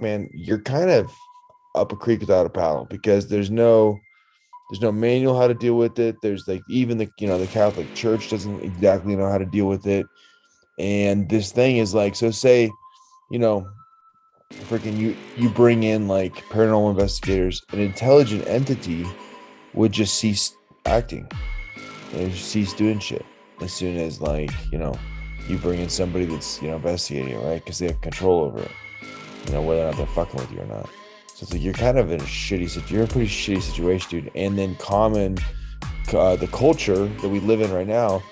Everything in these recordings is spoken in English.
man, you're kind of up a creek without a paddle because there's no manual how to deal with it. There's like even the Catholic Church doesn't exactly know how to deal with it. And this thing is like, so say, you know, freaking you bring in like paranormal investigators, an intelligent entity would just cease acting and just cease doing shit as soon as like, you bring in somebody that's, investigating it, right? Because they have control over it, whether or not they're fucking with you or not. So it's like you're kind of in a you're in a pretty shitty situation, dude. And then the culture that we live in right now,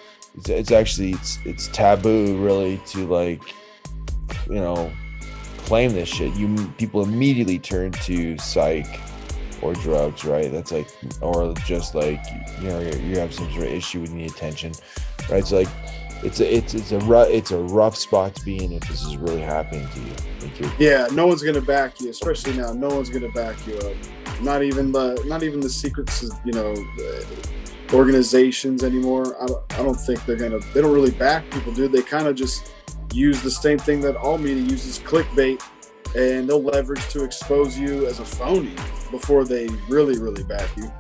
it's actually it's taboo really to like, you know, claim this shit. People immediately turn to psych or drugs, right? That's like, or just like, you have some sort of issue with need attention, right? So like, it's a rough spot to be in if this is really happening to you. Yeah, no one's gonna back you, especially now. No one's gonna back you up. Not even the secrets, organizations anymore. I don't think they don't really back people, dude. They kind of just use the same thing that all media uses, clickbait, and they'll leverage to expose you as a phony before they really back you.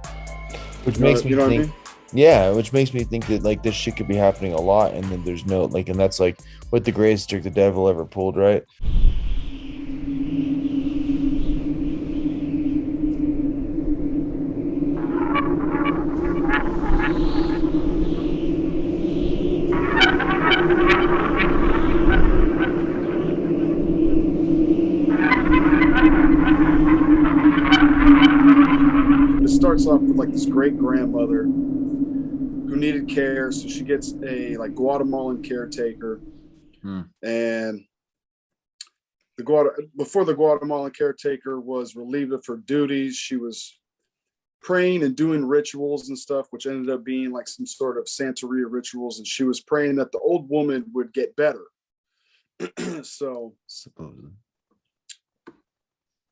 Which makes me think, yeah, which makes me think that like this shit could be happening a lot, and then there's no like, and that's like what the greatest trick the devil ever pulled, right? It starts off with like this great grandmother who needed care, so she gets a like Guatemalan caretaker, and before the Guatemalan caretaker was relieved of her duties, she was praying and doing rituals and stuff, which ended up being like some sort of Santeria rituals, and she was praying that the old woman would get better. So supposedly,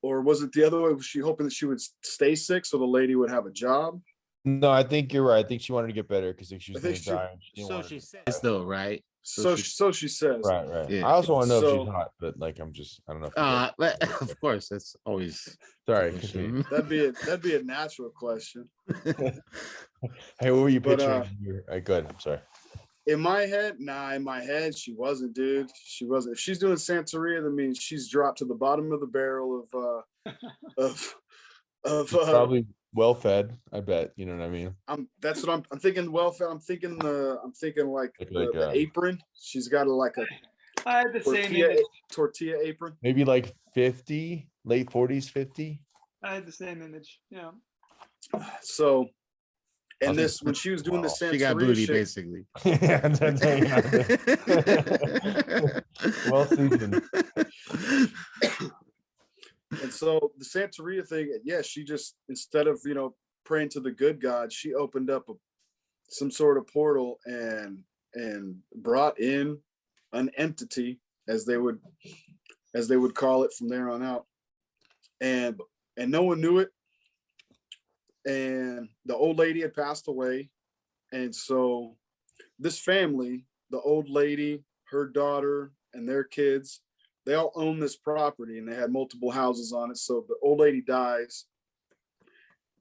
or was it the other way? Was she hoping that she would stay sick so the lady would have a job? No, I think you're right. I think she wanted to get better because she was going to die. So she says though, right? So she says. Right. Yeah. I also want to know if she's hot, but like I don't know. But of course, that's always sorry. That'd be a natural question. Hey, what were you picturing? Good. I'm sorry. In my head, she wasn't, dude. She wasn't. If she's doing Santeria, that means she's dropped to the bottom of the barrel of probably well fed. I bet. You know what I mean? That's what I'm thinking. Well fed. I'm thinking like the apron. She's got I had the same image. Tortilla apron. Maybe like 50, late 40s, 50. I had the same image. Yeah. So. And this, when she was doing the Santeria, she got booty, basically. Well seasoned. And so the Santeria thing, yeah, she just, instead of praying to the good God, she opened up some sort of portal and brought in an entity, as they would call it from there on out, and no one knew it. And the old lady had passed away. And so this family, the old lady, her daughter, and their kids, they all own this property, and they had multiple houses on it. So the old lady dies.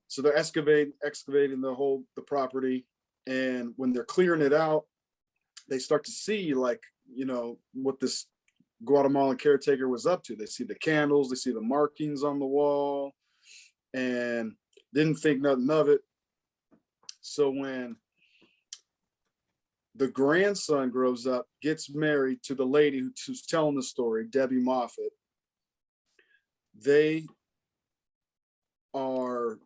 So they're excavating the property. And when they're clearing it out, they start to see what this Guatemalan caretaker was up to. They see the candles, they see the markings on the wall, and didn't think nothing of it. So when the grandson grows up, gets married to the lady who's telling the story, Debbie Moffitt, they are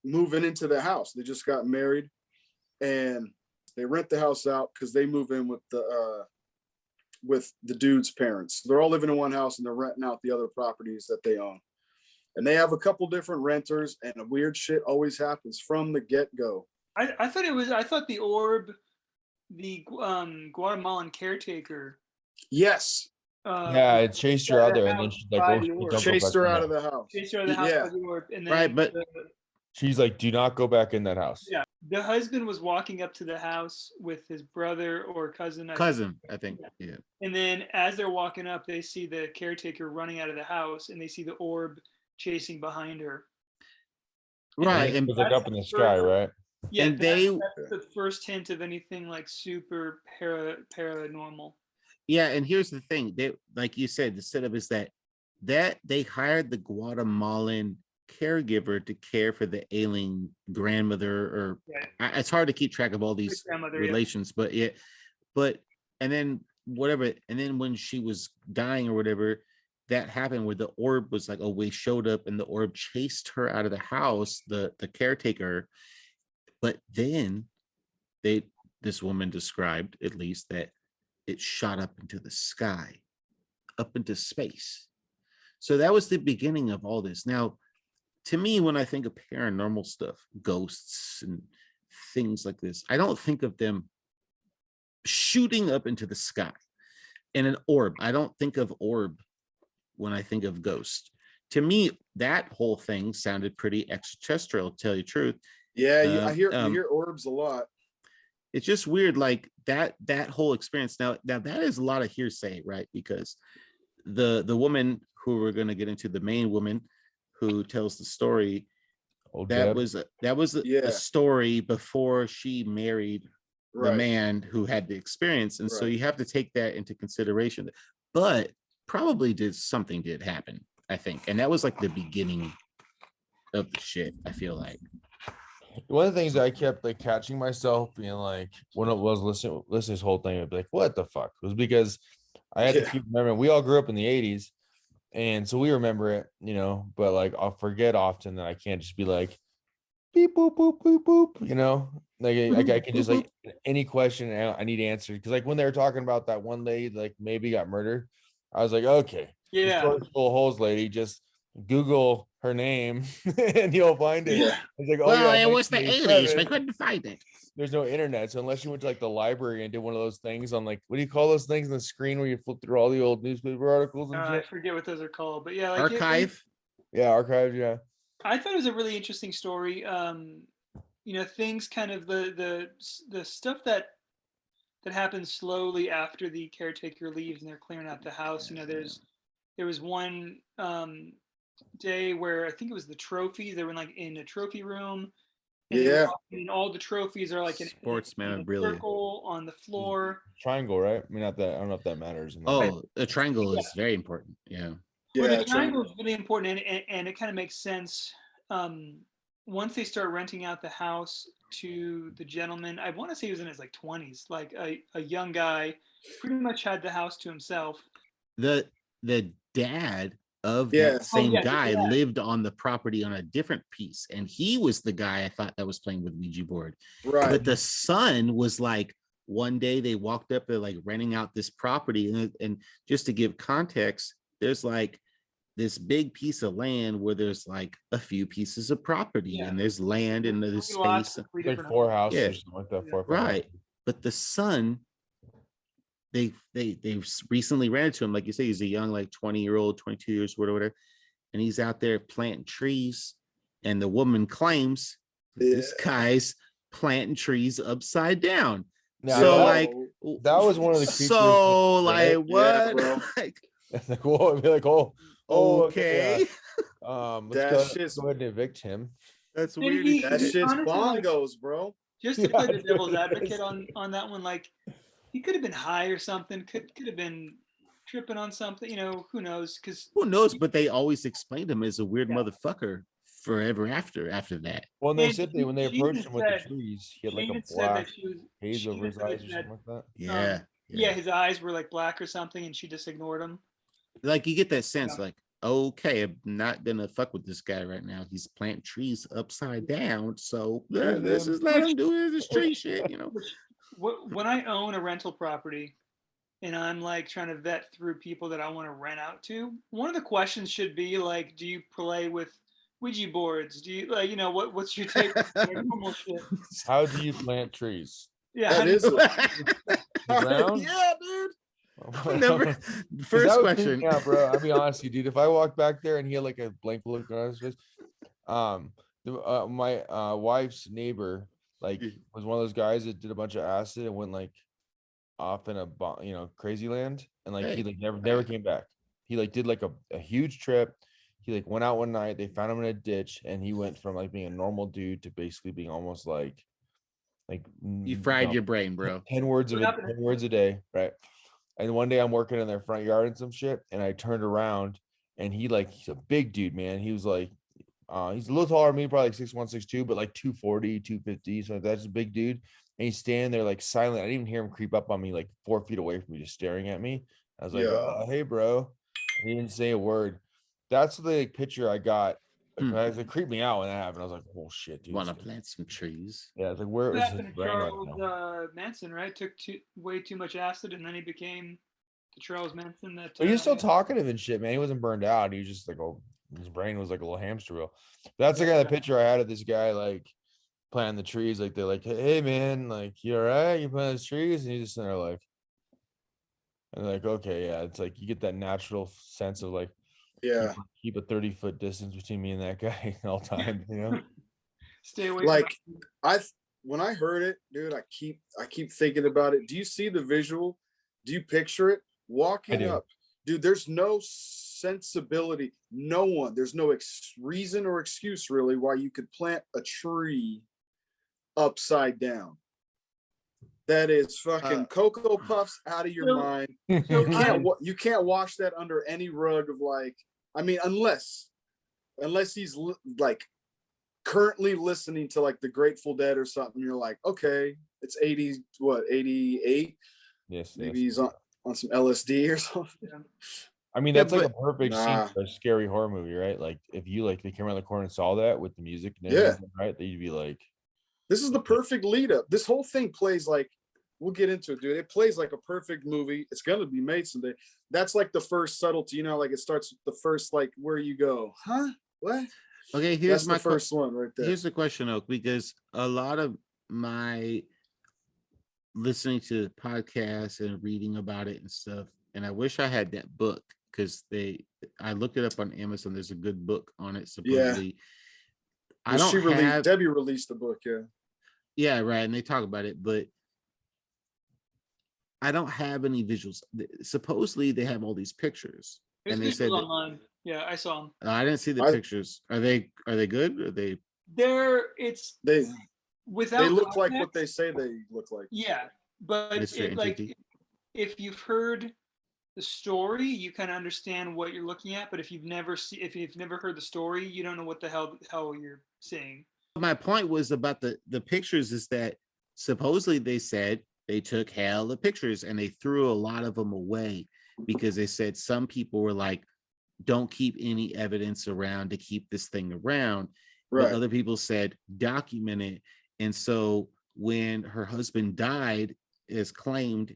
moving into the house. They just got married, and they rent the house out because they move in with the dude's parents. They're all living in one house, and they're renting out the other properties that they own. And they have a couple different renters, and weird shit always happens from the get-go. I thought the orb, the Guatemalan caretaker. Yes. Yeah, it chased her out there, and then she's like, chased her out of the house. Chased her out of the house by the orb, and then right, but She's like, do not go back in that house. Yeah. The husband was walking up to the house with his brother or cousin. I think. Yeah. And then as they're walking up, they see the caretaker running out of the house, and they see the orb chasing behind her. Right. And it was like up in the sky, right? Yeah, and that's the first hint of anything like super paranormal. Yeah, and here's the thing. They, like you said, the setup is that they hired the Guatemalan caregiver to care for the ailing grandmother, or it's hard to keep track of all these relations, but and then whatever, and then when she was dying or whatever, that happened where the orb was like, oh, we showed up and the orb chased her out of the house, the caretaker. But then this woman described, at least, that it shot up into the sky, up into space. So that was the beginning of all this. Now, to me, when I think of paranormal stuff, ghosts and things like this, I don't think of them shooting up into the sky in an orb. I don't think of orb when I think of ghost. To me, that whole thing sounded pretty extraterrestrial, to tell you the truth. Yeah, I hear orbs a lot. It's just weird, like that whole experience. Now that is a lot of hearsay, right? Because the woman who we're going to get into, the main woman who tells the story, that was a story before she married the man who had the experience, and so you have to take that into consideration. But probably something did happen, I think, and that was like the beginning of the shit, I feel like. One of the things I kept like catching myself being like, when it was listening to this whole thing, I'd be like, what the fuck? It was because I had to keep remembering, we all grew up in the 80s, and so we remember it, you know, but like I'll forget often that I can't just be like beep boop boop boop boop, you know, like I can just like any question I need answered, because like when they were talking about that one lady like maybe got murdered, I was like, okay, yeah, full of holes lady, just Google her name and you'll find it. Yeah. It's like, well, it was the 80s, we couldn't find it. There's no internet, so unless you went to like the library and did one of those things on like, what do you call those things on the screen where you flip through all the old newspaper articles and shit? I forget what those are called, but yeah, like archive. Archive. Yeah, I thought it was a really interesting story. You know, things kind of the stuff that happens slowly after the caretaker leaves and they're clearing out the house. You know, there was one day where I think it was the trophies. They were in a trophy room. And all the trophies are like in a circle on the floor. Triangle, right? I mean, not that. I don't know if that matters. A triangle is very important. Yeah. Well, the triangle is really important, and it kind of makes sense. Once they start renting out the house to the gentleman, I want to say he was in his like 20s, like a young guy, pretty much had the house to himself. The dad of that same guy lived on the property on a different piece, and he was the guy I thought that was playing with Ouija board. Right. But the son was like, one day they walked up, they're like renting out this property, and just to give context, there's like this big piece of land where there's like a few pieces of property, and there's land and there's space, like 4 houses or something like that. 4 right. But the son, they recently ran into him, like you say, he's a young, like 20-year-old, 22 years, whatever, and he's out there planting trees, and the woman claims this guy's planting trees upside down. Now, so like that was one of the creatures. So like what? Like, whoa, I'd be like, okay. Let's go ahead and evict him. That's weird. That shit's bongos, bro. Just to play the devil's advocate on that one, like he could have been high or something. Could have been tripping on something. You know, who knows? Who knows? But they always explained him as a weird motherfucker forever after that. Well, they said when they approached him with the trees, he had like a black haze over his eyes or something like that. Yeah, his eyes were like black or something, and she just ignored him. Like you get that sense, like, okay, I'm not gonna fuck with this guy right now. He's planting trees upside down, so this is let him do this tree shit, you know. When I own a rental property and I'm like trying to vet through people that I want to rent out to, one of the questions should be like, do you play with Ouija boards? Do you like, you know, what's your take on normal shit? How do you plant trees? Yeah, that is ground? Yeah, dude. Never. First question. Yeah, bro. I'll be honest with you, dude. If I walked back there and he had like a blank look on his face, My wife's neighbor like was one of those guys that did a bunch of acid and went like off in a crazy land, and like he Hey. like never came back. He like did like a huge trip. He like went out one night, they found him in a ditch, and he went from like being a normal dude to basically being almost like You fried your brain, bro. 10 words of What it, happened? 10 words a day, right? And one day I'm working in their front yard and some shit, and I turned around, and he's a big dude, man. He was like, he's a little taller than me, probably like 6'1", 6'2", but like 240, 250. So that's a big dude. And he's standing there like silent. I didn't even hear him creep up on me like 4 feet away from me, just staring at me. I was like, Yeah. oh, hey, bro. He didn't say a word. That's the like, picture I got. It creeped me out when that happened. I was like, oh shit, dude. Want to plant some trees? Yeah, it's like, where What is his happened to brain right Charles now? Manson? Right, took way too much acid, and then he became the Charles Manson that. But he was still talkative and shit, man. He wasn't burned out. He was just like, oh, his brain was like a little hamster wheel. That's the kind of picture I had of this guy, like planting the trees. Like they're like, hey man, like you all right? You planting the trees, and he's just in there like, and they're like, okay, yeah. It's like you get that natural sense of like, Yeah. keep a 30-foot distance between me and that guy at all times, you know. Stay away. Like when I heard it, dude, I keep thinking about it. Do you see the visual? Do you picture it? Walking up, dude, there's no sensibility. No one, there's no reason or excuse really why you could plant a tree upside down. That is fucking Cocoa Puffs out of your mind. You can't wash that under any rug of like, I mean, unless he's like currently listening to like the Grateful Dead or something, you're like, okay, it's 88. Yes, maybe he's on some LSD or something. I mean, that's like a perfect scene for a scary horror movie, right? Like if you like they came around the corner and saw that with the music and everything, right? That you'd be like, this is the perfect lead up. This whole thing plays like, we'll get into it, dude. It plays like a perfect movie. It's gonna be made someday. That's like the first subtlety, you know, like it starts with the first like where you go, huh? What? Okay, here's my first one right there. Here's the question, Oak, because a lot of my listening to podcasts and reading about it and stuff, and I wish I had that book because I looked it up on Amazon. There's a good book on it, supposedly. Yeah. Debbie released the book, yeah. Yeah, right. And they talk about it, but I don't have any visuals. Supposedly they have all these pictures. There's and they said online. Yeah, I saw them. I didn't see the pictures. Are they good? Are they without they look context, like what they say they look like. Yeah, but if you've heard the story, you kind of understand what you're looking at. But if you've never heard the story, you don't know what the hell you're seeing. My point was about the pictures is that supposedly they said they took hell of pictures and they threw a lot of them away because they said some people were like, don't keep any evidence around to keep this thing around. Right. But other people said document it. And so when her husband died, as claimed,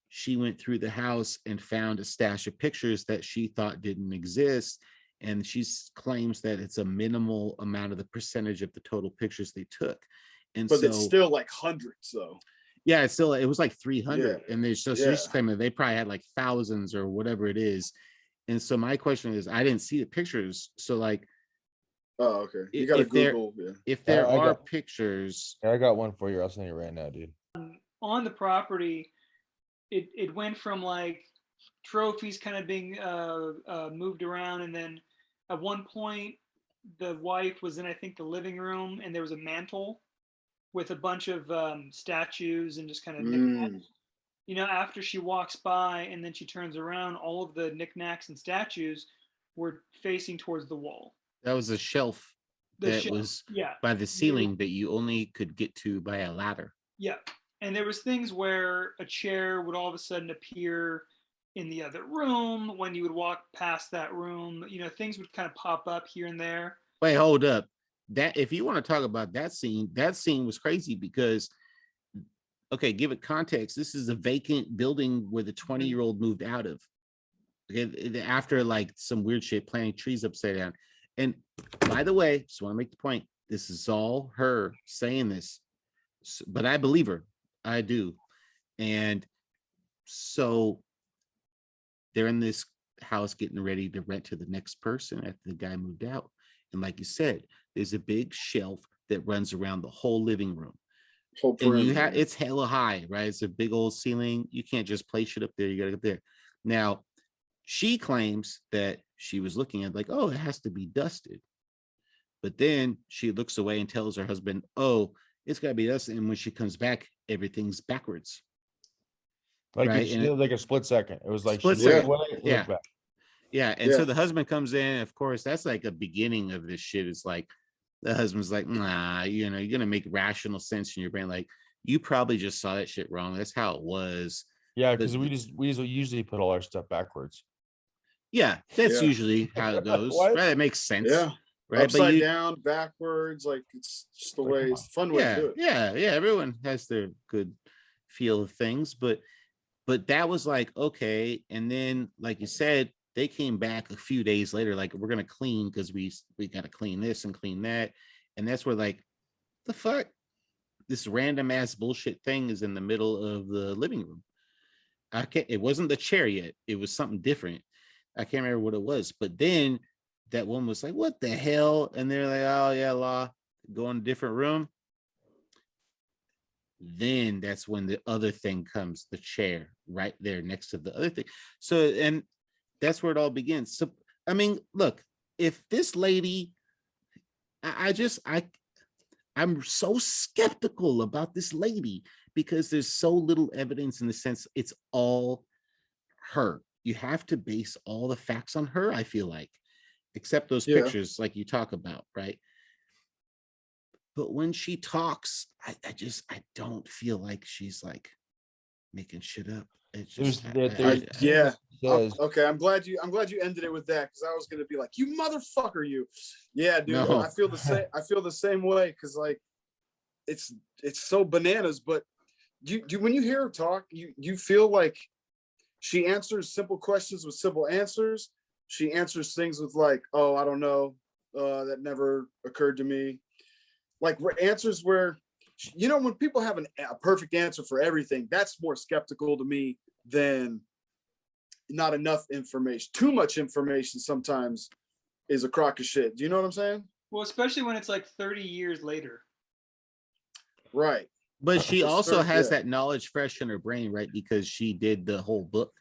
she went through the house and found a stash of pictures that she thought didn't exist. And she claims that it's a minimal amount of the percentage of the total pictures they took. And but it's still like hundreds though. Yeah, it was like 300. Yeah. And she's claiming they probably had like thousands or whatever it is. And so my question is, I didn't see the pictures. So like, oh, okay. You got to Google. If there are pictures. I got one for you. I'll send you right now, dude. On the property, it went from like trophies kind of being moved around. And then at one point, the wife was in, I think, the living room, and there was a mantle with a bunch of statues and just kind of knickknacks. You know, after she walks by and then she turns around, all of the knickknacks and statues were facing towards the wall. That was a shelf was by the ceiling that you only could get to by a ladder. Yeah. And there was things where a chair would all of a sudden appear in the other room when you would walk past that room. You know, things would kind of pop up here and there. Wait, hold up. That if you want to talk about that scene was crazy because, okay, give it context. This is a vacant building where the 20-year-old moved out of. Okay, after like some weird shit, planting trees upside down. And by the way, just want to make the point. This is all her saying this, but I believe her. I do. And so they're in this house getting ready to rent to the next person after the guy moved out. And like you said, there's a big shelf that runs around the whole living room. Whole And you perimeter. have, it's hella high, right? It's a big old ceiling. You can't just place shit up there. You gotta get there. Now, she claims that she was looking at like, oh, it has to be dusted. But then she looks away and tells her husband, oh, it's gotta be dusted. And when she comes back, everything's backwards. Like Right. it And was like a split second. It was like Split she looked second. away, Yeah. looked back. Yeah. And Yeah. so the husband comes in. Of course, that's like a beginning of this shit. It's like the husband's like, nah, you know, you're gonna make rational sense in your brain. Like, you probably just saw that shit wrong. That's how it was. Yeah, But because we just usually put all our stuff backwards. yeah, that's Yeah. usually how it goes. What? Right. It makes sense. Yeah. Right. Upside down, backwards, like it's just the Like, way. come It's the fun way to do yeah, it. yeah. Everyone has their good feel of things, but that was like, okay. And then, like you said, they came back a few days later, like, we're gonna clean because we gotta clean this and clean that. And that's where, like, the fuck, this random ass bullshit thing is in the middle of the living room. I can't, it wasn't the chair yet, it was something different. I can't remember what it was, but then that one was like, what the hell? And they're like, oh yeah, Law, go in a different room. Then that's when the other thing comes, the chair right there next to the other thing. So, and that's where it all begins. So, I mean, look, if this lady, I'm so skeptical about this lady because there's so little evidence in the sense it's all her. You have to base all the facts on her, I feel like, except those Yeah. pictures like you talk about, right? But when she talks, I don't feel like she's like making shit up. It's just, Yeah. Says, Okay. I'm glad you ended it with that, because I was gonna be like, you motherfucker, you. Yeah, dude. No. I feel the same. I feel the same way, because like, it's so bananas. But you when you hear her talk, you feel like she answers simple questions with simple answers. She answers things with like, oh, I don't know, that never occurred to me. Like answers where, you know, when people have a perfect answer for everything, that's more skeptical to me than not enough information. Too much information sometimes is a crock of shit. Do you know what I'm saying? Well, especially when it's like 30 years later. Right. But she For also sure, has yeah. that knowledge fresh in her brain, right? Because she did the whole book.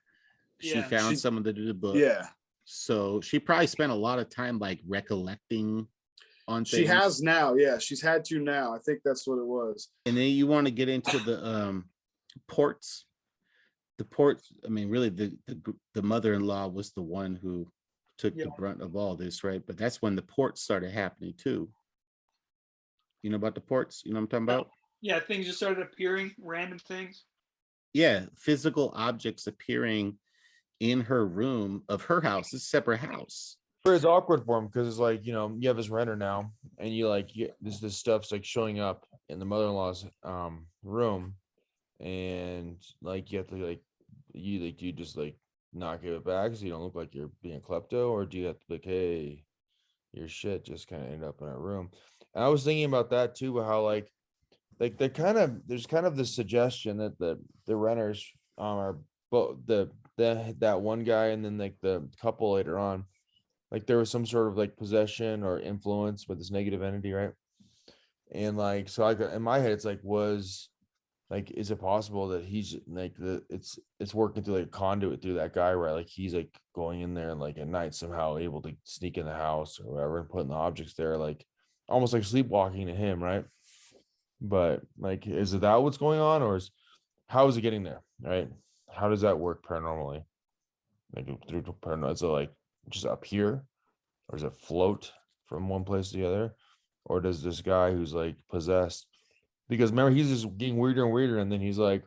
She Yeah. found someone to do the book. Yeah. So she probably spent a lot of time like recollecting on things. She has now. Yeah. She's had to now. I think that's what it was. And then you want to get into the ports. The ports, I mean, really the mother-in-law was the one who took the brunt of all this, right? But that's when the ports started happening too. You know about the ports? You know what I'm talking about? Yeah, things just started appearing, random things. Yeah, physical objects appearing in her room of her house. It's a separate house. it's awkward for him because it's like, you know, you have this renter now, and you like this stuff's like showing up in the mother-in-law's room, and like you have to like do you just like not give it back so you don't look like you're being a klepto, or do you have to be like, hey, your shit just kind of ended up in our room? And I was thinking about that too, how like there's kind of this suggestion that the renters are both that one guy and then like the couple later on, like there was some sort of like possession or influence with this negative entity, right? And like, so I got in my head, it's like, is it possible that he's like it's working through like a conduit through that guy, right? Like he's like going in there and like at night somehow able to sneak in the house or whatever and putting the objects there, like almost like sleepwalking to him, right? But like, is it that what's going on, or how is it getting there, right? How does that work paranormally? Like through paranormal, is it like just up here, or does it float from one place to the other, or does this guy who's like possessed? Because remember, he's just getting weirder and weirder, and then he's like,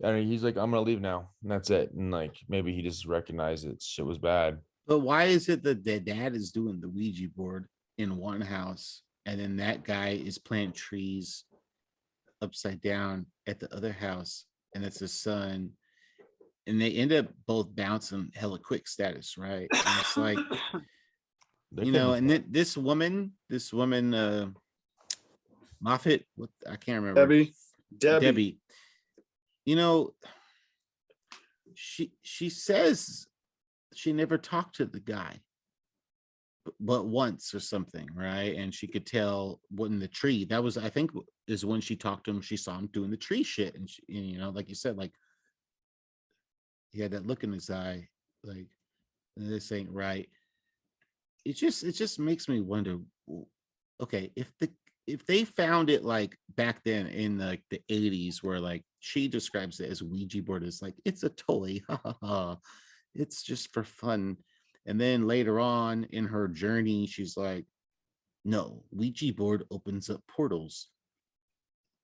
I'm gonna leave now, and that's it. And like maybe he just recognized that shit was bad. But why is it that the dad is doing the Ouija board in one house, and then that guy is planting trees upside down at the other house, and it's his son, and they end up both bouncing hella quick status, right? And it's like, you know, and then this woman, Moffitt, what, I can't remember. Debbie. You know, she says she never talked to the guy but once or something, right? And she could tell what in the tree, that was, I think, is when she talked to him, she saw him doing the tree shit. And, and you know, like you said, like he had that look in his eye, like this ain't right. It just makes me wonder, okay, if they found it like back then in like the 80s, where like she describes it as Ouija board, is like it's a toy, it's just for fun. And then later on in her journey, she's like, no, Ouija board opens up portals.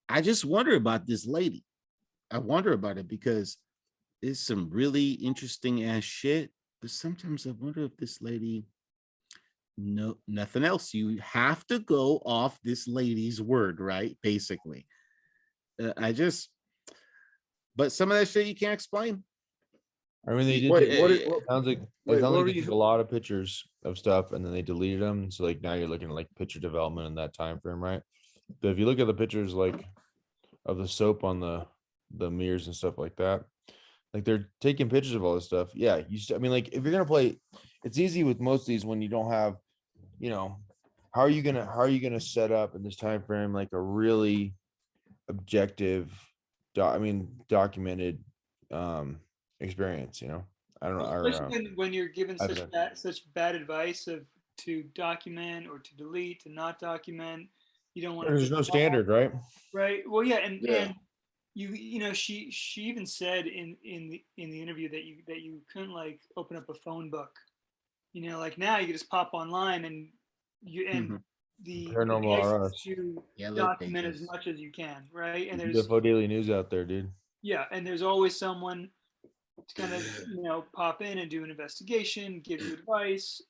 I just wonder about this lady. I wonder about it because it's some really interesting ass shit. But sometimes I wonder if this lady, no, nothing else. You have to go off this lady's word, right? Basically. But some of that shit you can't explain. I mean, they did. Sounds like they took a lot of pictures of stuff, and then they deleted them. So like now you're looking at like picture development in that time frame, right? But if you look at the pictures like of the soap on the mirrors and stuff like that, like they're taking pictures of all this stuff. Yeah, I mean, like if you're gonna play, it's easy with most of these when you don't have, you know, how are you gonna set up in this time frame like a really objective, documented experience, you know? I don't know. Especially when you're given such bad advice to document or to delete, to not document. You don't want to. There's no standard, right? Right. Well, yeah, and you know, she even said in the interview that you couldn't like open up a phone book. You know, like now you can just pop online and the Paranormal to document as much as you can, right? And there's UFO Daily News out there, dude. Yeah, and there's always someone to kind of pop in and do an investigation, give you advice.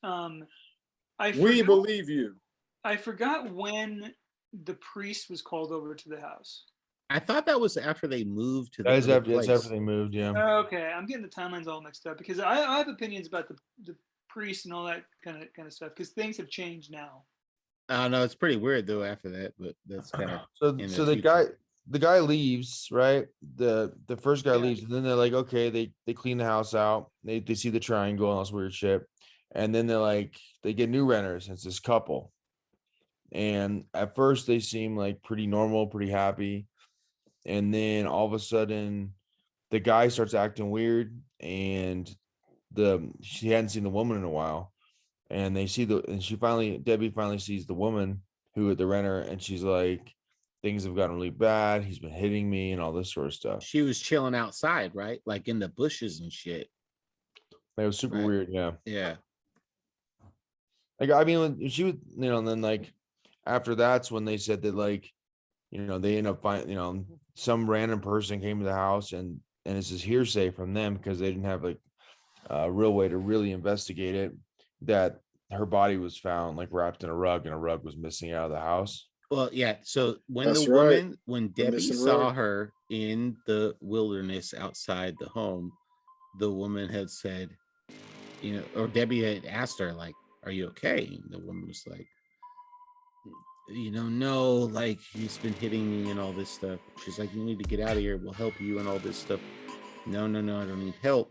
We believe you. I forgot when the priest was called over to the house. I thought that was after they moved to the place. That's after they moved, yeah. Okay, I'm getting the timelines all mixed up because I have opinions about the priest and all that kind of stuff because things have changed now. I don't know, it's pretty weird though after that, but that's kind of so the guy leaves, right? The first guy leaves, and then they're like, okay, they clean the house out, they see the triangle and all this weird shit, and then they're like, they get new renters, and it's this couple, and at first they seem like pretty normal, pretty happy, and then all of a sudden the guy starts acting weird, and she hadn't seen the woman in a while, and Debbie finally sees the woman who the renter, and she's like, things have gotten really bad, he's been hitting me and all this sort of stuff. She was chilling outside, right? Like in the bushes and shit. It was super weird. Yeah. Like, I mean, when she was, and then like after that's when they said that, like, they end up finding, some random person came to the house, and it's just hearsay from them because they didn't have like a real way to really investigate it, that her body was found like wrapped in a rug, and a rug was missing out of the house. Well, yeah. So when when Debbie saw her in the wilderness outside the home, the woman had said, or Debbie had asked her, like, are you okay? And the woman was like, no, like, he's been hitting me and all this stuff. She's like, you need to get out of here. We'll help you and all this stuff. No, I don't need help.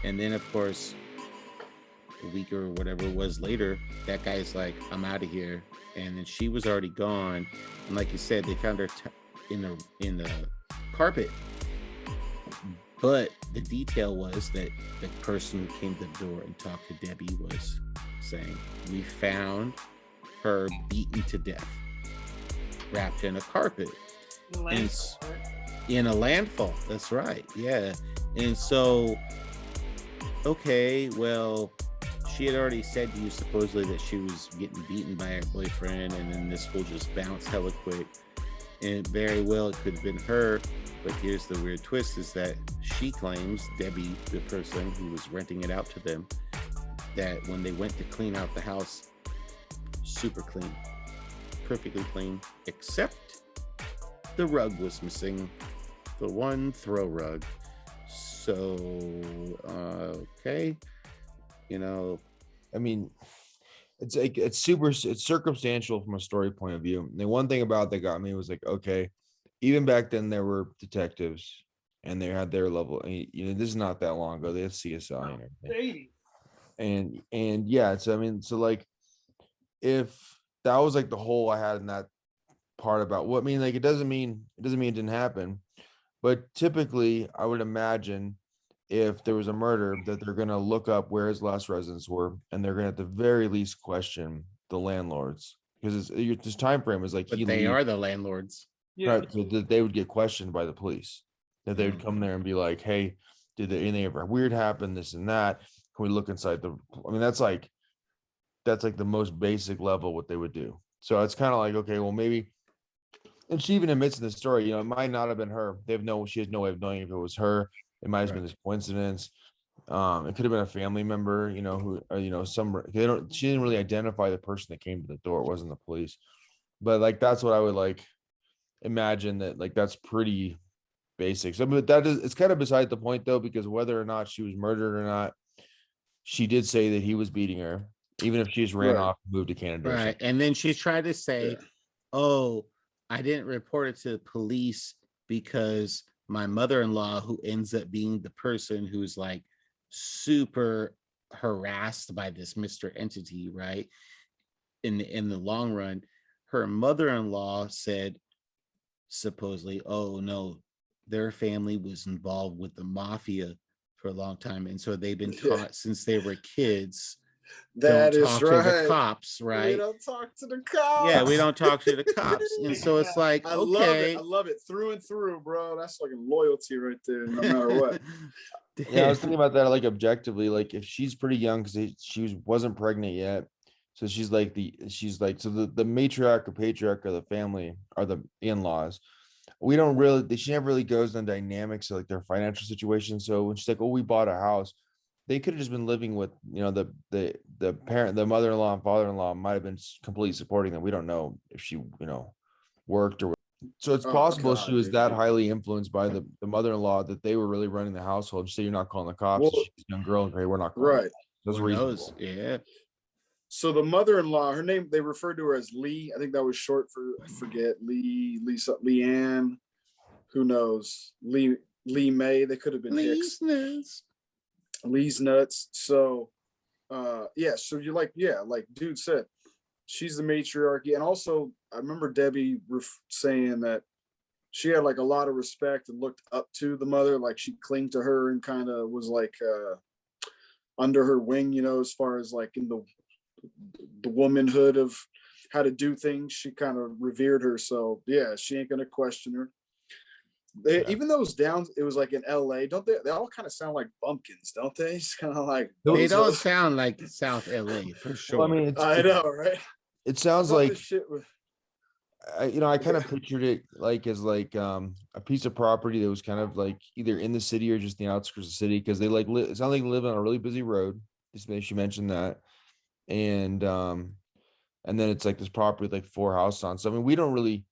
And then, of course, a week or whatever it was later, that guy's like, I'm out of here. And then she was already gone. And like you said, they found her in the carpet. But the detail was that the person who came to the door and talked to Debbie was saying, we found her beaten to death, wrapped in a carpet. In a landfall. That's right. Yeah. And so, okay, well, she had already said to you supposedly that she was getting beaten by her boyfriend, and then this fool just bounced hella quick. And very well it could have been her, but here's the weird twist, is that she claims, Debbie, the person who was renting it out to them, that when they went to clean out the house, super clean, perfectly clean, except the rug was missing, the one throw rug. So, okay. I mean, it's circumstantial from a story point of view. And the one thing about that got me was like, okay, even back then there were detectives and they had their level. This is not that long ago. They had CSI and everything. And yeah, so I mean, so like if that was like the hole I had in that part about what I mean, like it doesn't mean it didn't happen, but typically I would imagine if there was a murder that they're gonna look up where his last residence were, and they're gonna at the very least question the landlords because this time frame is like But he they leaves, are the landlords. Yeah. right? So that they would get questioned by the police, that they would come there and be like, hey, did there anything ever weird happen, this and that? Can we look inside the I mean, that's like the most basic level what they would do. So it's kind of like, okay, well, maybe, and she even admits in the story, it might not have been her. She has no way of knowing if it was her. It might have been this coincidence. It could have been a family member, who, she didn't really identify the person that came to the door. It wasn't the police, but like, that's what I would like imagine that, like, that's pretty basic. So, but it's kind of beside the point though, because whether or not she was murdered or not, she did say that he was beating her, even if she just ran off and moved to Canada. Right. And then she's trying to say, oh, I didn't report it to the police because my mother-in-law, who ends up being the person who's like super harassed by this Mr. Entity, right? In the long run, her mother-in-law said supposedly, oh no, their family was involved with the mafia for a long time. And so they've been taught since they were kids. That is right. To the cops, right? We don't talk to the cops. Yeah, we don't talk to the cops. And so it's like, I okay. love it through and through, bro. That's fucking loyalty right there, no matter what. Yeah, I was thinking about that, like, objectively, like if she's pretty young because she wasn't pregnant yet, so she's like the matriarch or patriarch of the family are the in-laws. We don't really, she never really goes into dynamics of like their financial situation. So when she's like, oh, we bought a house, they could have just been living with, the parent, the mother-in-law and father-in-law might have been completely supporting them. We don't know if she, worked or. So it's possible she was that highly influenced by the mother-in-law that they were really running the household. So you're not calling the cops. Well, she's a young girl. Okay, we're not calling. Right. That's reasonable. Yeah. So the mother-in-law, her name, they referred to her as Lee. I think that was short for, I forget, Leanne. Who knows? Lee May. They could have been Hicks. Lee's nuts. So yeah, so you're like, yeah, like dude said, she's the matriarchy. And also I remember Debbie saying that she had like a lot of respect and looked up to the mother, like she clinged to her and kind of was like under her wing, as far as like in the womanhood of how to do things. She kind of revered her. So yeah, she ain't gonna question her. Even those downs, it was like in LA, don't they all kind of sound like bumpkins, don't they? It's kind of like they don't sound like South LA for sure. Well, I mean, I know, right? It sounds like shit with, I kind of pictured it like as like a piece of property that was kind of like either in the city or just the outskirts of the city, because they like it sounds like they live on a really busy road. She mentioned that, and then it's like this property with like 4 houses on. So I mean, we don't really.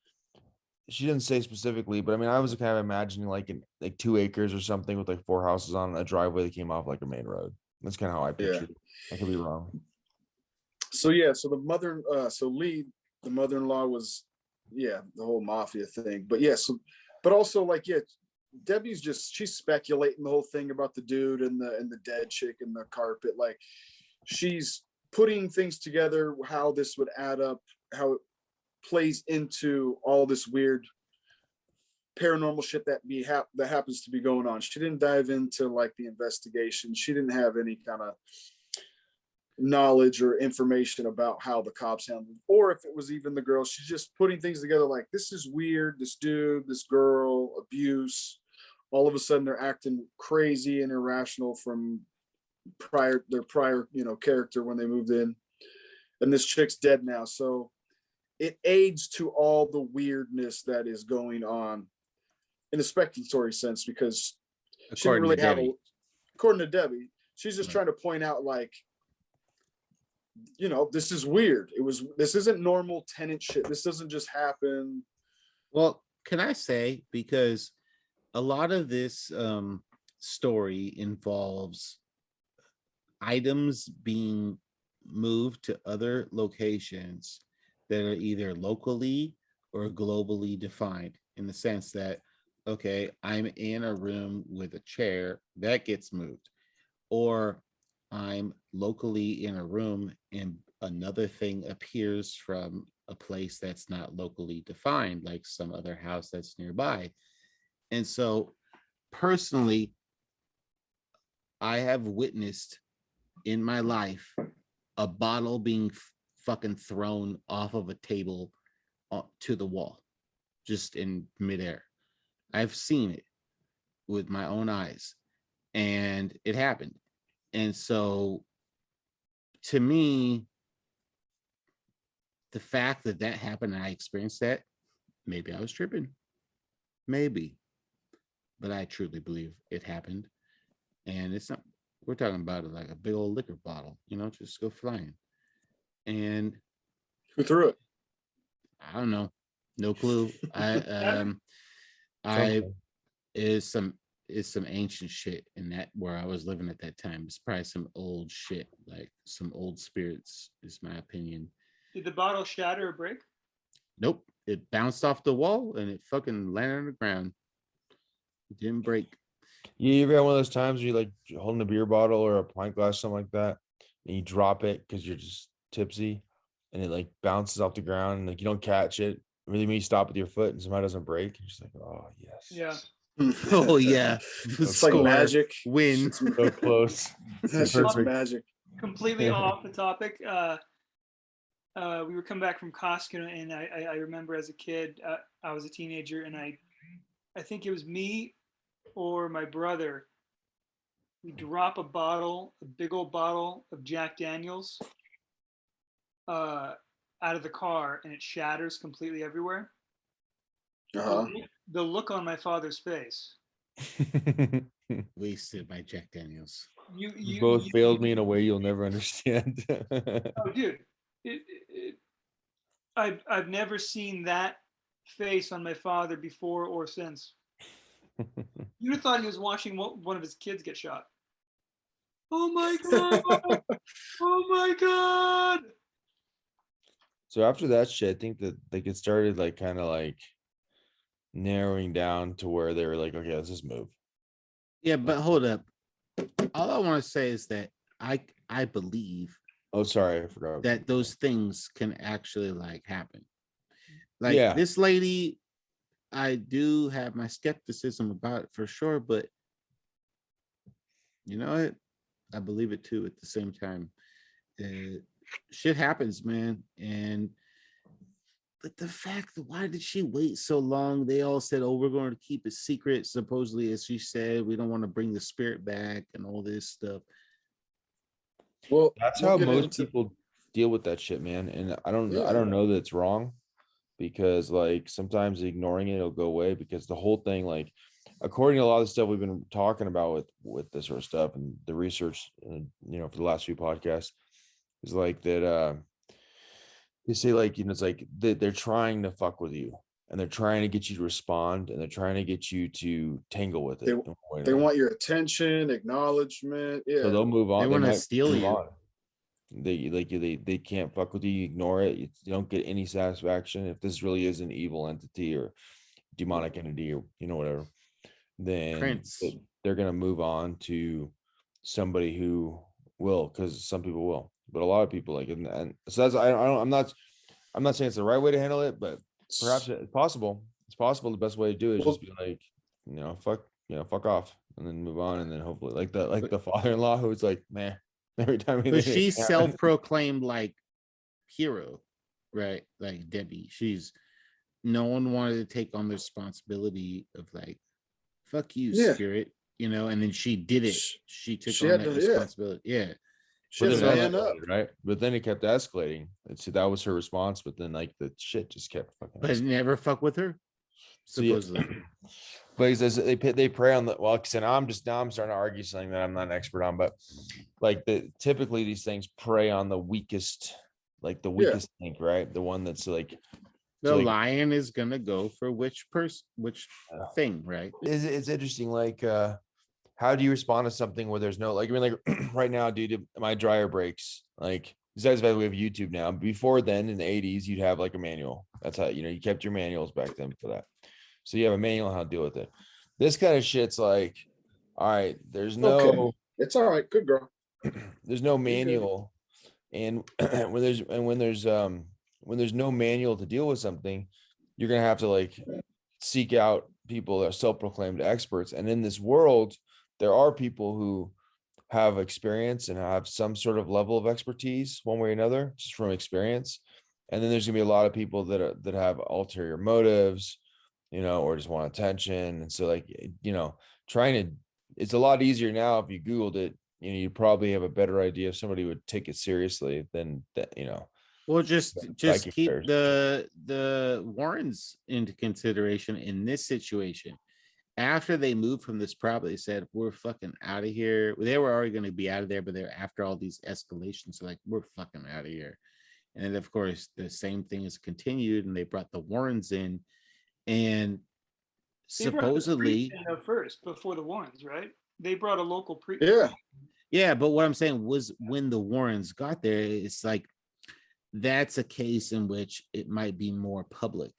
She didn't say specifically, but I mean, I was kind of imagining like 2 acres or something with like 4 houses on a driveway that came off like a main road. That's kind of how I pictured it. I could be wrong. So yeah, so the mother, so Lee, the mother-in-law was, the whole mafia thing. But yeah, so, but also like, yeah, Debbie's she's speculating the whole thing about the dude and the dead chick in the carpet. Like she's putting things together, how this would add up, how it plays into all this weird paranormal shit that happens to be going on. She didn't dive into like the investigation. She didn't have any kind of knowledge or information about how the cops handled, or if it was even the girl. She's just putting things together like, this is weird, this dude, this girl, abuse. All of a sudden they're acting crazy and irrational from their prior character when they moved in, and this chick's dead now. So it aids to all the weirdness that is going on in a speculatory sense, because she didn't really have according to Debbie, she's just trying to point out like, this is weird. This isn't normal tenant shit. This doesn't just happen. Well, can I say, because a lot of this story involves items being moved to other locations that are either locally or globally defined, in the sense that, okay, I'm in a room with a chair that gets moved, or I'm locally in a room and another thing appears from a place that's not locally defined, like some other house that's nearby. And so personally, I have witnessed in my life a bottle being fucking thrown off of a table to the wall, just in midair. I've seen it with my own eyes, and it happened. And so, to me, the fact that that happened and I experienced that, maybe I was tripping, maybe, but I truly believe it happened. And it's not, we're talking about it like a big old liquor bottle, just go flying. And who threw it? I don't know, no clue. I is some ancient shit in that where I was living at that time. It's probably some old shit, like some old spirits, is my opinion. Did the bottle shatter or break? Nope. It bounced off the wall and it fucking landed on the ground. It didn't break. Yeah, you ever had one of those times where you like holding a beer bottle or a pint glass, something like that, and you drop it because you're just tipsy, and it like bounces off the ground, and like you don't catch it. Really, when you stop with your foot and somebody doesn't break, you're just like, oh yes. Yeah. Oh yeah. It's like magic. Win. So close. That shit's magic. Completely off the topic. We were coming back from Costco, and I remember as a kid, I was a teenager, and I think it was me or my brother. We drop a big old bottle of Jack Daniels, out of the car, and it shatters completely everywhere. Uh-huh. The look on my father's face. Wasted by Jack Daniels. You both failed me in a way you'll never understand. Oh, dude, I've never seen that face on my father before or since. You'd have thought he was watching one of his kids get shot. Oh my god! Oh my god! So after that shit, I think that like it started like kind of like narrowing down to where they were like, okay, let's just move. Yeah, but hold up. All I want to say is that I believe. Oh, sorry, I forgot that those things can actually like happen. Like this lady, I do have my skepticism about it for sure, but you know what? I believe it too at the same time. Shit happens, man. But the fact that why did she wait so long? They all said, oh, we're going to keep it secret. Supposedly, as she said, we don't want to bring the spirit back and all this stuff. Well, that's how most people deal with that shit, man. And I don't know that it's wrong, because like sometimes ignoring it, it'll go away, because the whole thing, like according to a lot of the stuff we've been talking about with this sort of stuff and the research, for the last few podcasts, is like that they say like, it's like they're trying to fuck with you, and they're trying to get you to respond, and they're trying to get you to tangle with it. They want your attention, acknowledgement. Yeah. So they'll move on. They want to steal you. On. They can't fuck with you. You ignore it. You don't get any satisfaction. If this really is an evil entity or demonic entity or whatever, then they're gonna move on to somebody who will, because some people will, but a lot of people like, and so that's I'm not saying it's the right way to handle it, but perhaps it's possible. It's possible the best way to do it is just be like, fuck off, and then move on, and then hopefully like the father-in-law who's like, man. Every time, but she's self-proclaimed like hero, right? Like Debbie, no one wanted to take on the responsibility of like, fuck you, spirit, and then she did it. She took on that responsibility. Yeah. She had to man up, right? But then it kept escalating. And so that was her response. But then like the shit just kept fucking. But never fuck with her. Supposedly. But he says they prey on the so now I'm starting to argue something that I'm not an expert on, but like typically these things prey on the weakest, like the weakest link, right? The one that's like the lion is gonna go for which thing, right? It's interesting, like how do you respond to something where there's no, like, I mean, like right now, dude, my dryer breaks. Like besides that, we have YouTube now. Before then, in the 80s, you'd have like a manual. That's how you kept your manuals back then for that. So you have a manual on how to deal with it. This kind of shit's like, all right, there's no. Okay. It's all right. Good girl. there's no manual, and when there's no manual to deal with something, you're gonna have to like seek out people that are self-proclaimed experts. And in this world, there are people who have experience and have some sort of level of expertise one way or another, just from experience. And then there's gonna be a lot of people that have ulterior motives, or just want attention. And so like, trying to, it's a lot easier now. If you Googled it, you probably have a better idea if somebody would take it seriously than that, Well, just psychic keep affairs. the Warrens into consideration in this situation. After they moved from this property, they said, we're fucking out of here. They were already going to be out of there, but they're after all these escalations, so like, we're fucking out of here. And then, of course, the same thing has continued, and they brought the Warrens in, and They brought the supposedly, priest in, though, first before the Warrens, right? They brought a local priest. Yeah. yeah. But what I'm saying was, when the Warrens got there, it's like that's a case in which it might be more public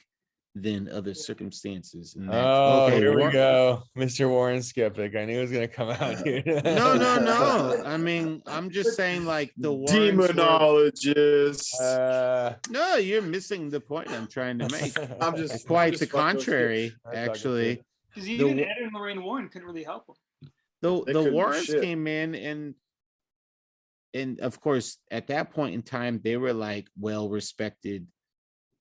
than other circumstances. And that, Oh, okay, here we go, Mr. Warren skeptic. I knew it was gonna come out here. No. I mean, I'm just saying, like, the Warrens were, Demonologist. no, you're missing the point I'm trying to make. I'm just Quite I'm the just fucking with you. contrary, I'm talking actually. Because The even Wa- Ed and Lorraine Warren couldn't really help them. The They couldn't do Warrens shit. came in, and of course, at that point in time, they were like well respected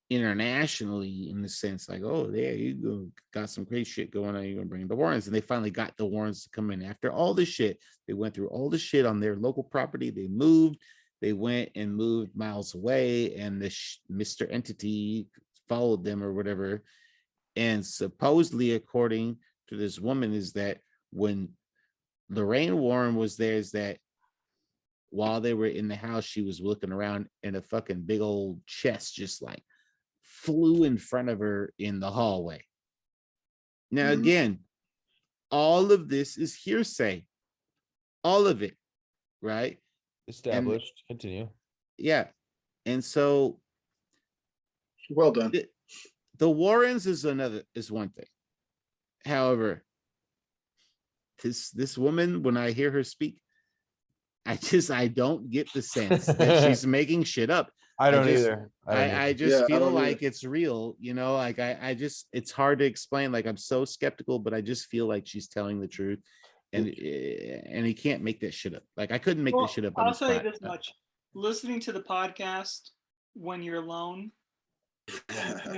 internationally, in the sense like, oh, there you go, got some great shit going on, you're gonna bring the Warrens. And they finally got the Warrens to come in after all this shit. They went through all the shit on their local property. They went and moved miles away, and this Mr. Entity followed them or whatever. And supposedly, according to this woman, is that when Lorraine Warren was there, is that while they were in the house, she was looking around, and a fucking big old chest just like flew in front of her in the hallway. Now, Mhm. again, all of this is hearsay, all of it, right? Established. Continue. Yeah. And so Well done. the Warrens is one thing. However, this woman, when I hear her speak, I don't get the sense that she's making shit up. I don't just- either. I Yeah, just I feel don't like either. it's real, like I just, it's hard to explain. Like, I'm so skeptical, but I just feel like she's telling the truth, and he can't make that shit up. Like, I couldn't make Well, this shit up on I'll the tell you spot. this much: listening to the podcast when you're alone,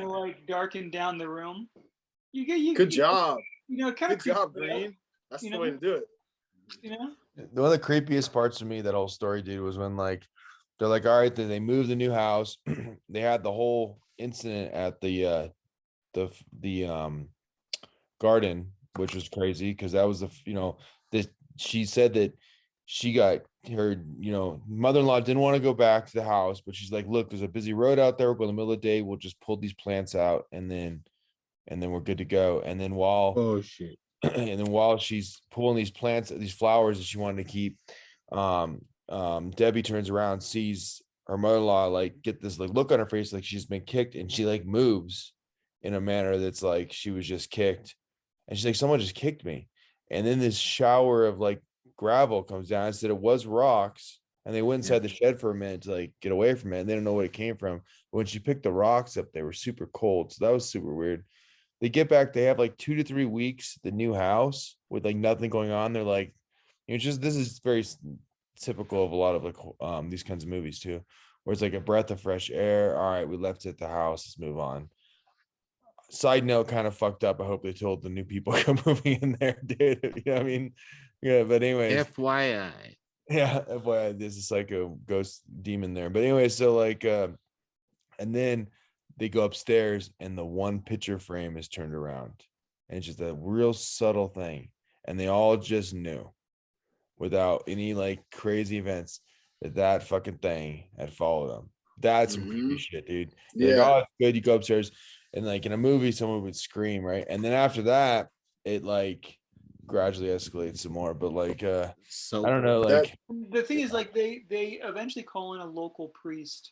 like darken down the room. Good job. Kind of Good job, Green. That's you the know? way to do it. One of the creepiest parts of me, that whole story, dude, was when like they're like, all right, then they moved the new house. They had the whole incident at the garden, which was crazy because that was this. She said that she got her, mother-in-law didn't want to go back to the house, but she's like, look, there's a busy road out there. We'll go in the middle of the day. We'll just pull these plants out, and then we're good to go. And then Oh shit. and then while she's pulling these plants, these flowers that she wanted to keep, Debbie turns around, sees her mother-in-law like get this like look on her face, like she's been kicked, and she like moves in a manner that's like she was just kicked, and she's like, someone just kicked me. And then this shower of like gravel comes down. Instead, it was rocks, and they went inside the shed for a minute to like get away from it, and they don't know what it came from. But when she picked the rocks up, they were super cold, so that was super weird. They get back, they have like 2 to 3 weeks the new house with like nothing going on. They're like, just, this is very typical of a lot of like these kinds of movies too, where it's like a breath of fresh air. All right, we left it at the house, let's move on. Side note, kind of fucked up. I hope they told the new people come moving in there, dude. I mean, yeah, but anyways, FYI. yeah, FYI, there's a psycho ghost demon there. But anyway, so like and then they go upstairs, and the one picture frame is turned around, and it's just a real subtle thing, and they all just knew without any like crazy events that fucking thing had followed them. That's some creepy shit, dude. You're like, oh, it's good. You go upstairs, and like in a movie, someone would scream, right? And then after that, it like gradually escalates some more. But like So I don't know, like The thing is, like, they eventually call in a local priest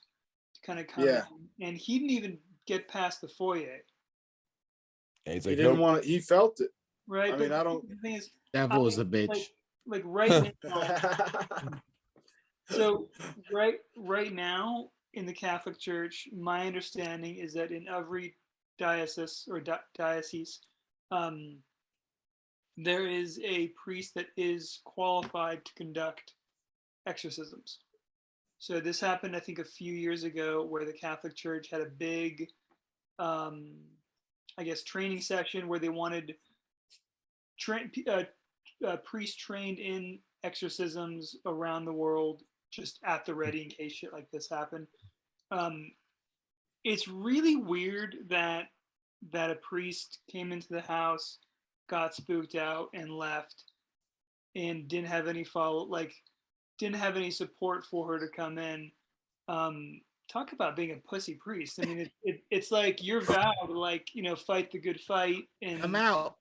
to kind of come in, and he didn't even get past the foyer. he's He like, didn't nope. want it. He felt it. Right. I mean, I don't. The thing is, Devil is a bitch. like right now, So right now in the Catholic Church, my understanding is that in every diocese, um, there is a priest that is qualified to conduct exorcisms. So this happened, I think, a few years ago, where the Catholic Church had a big, I guess, training session where they wanted priests trained in exorcisms around the world just at the ready in case shit like this happened. Um, it's really weird that a priest came into the house, got spooked out, and left, and didn't have any didn't have any support for her to come in. Talk about being a pussy priest. I mean, it's like your vow to, like, fight the good fight, I'm and out.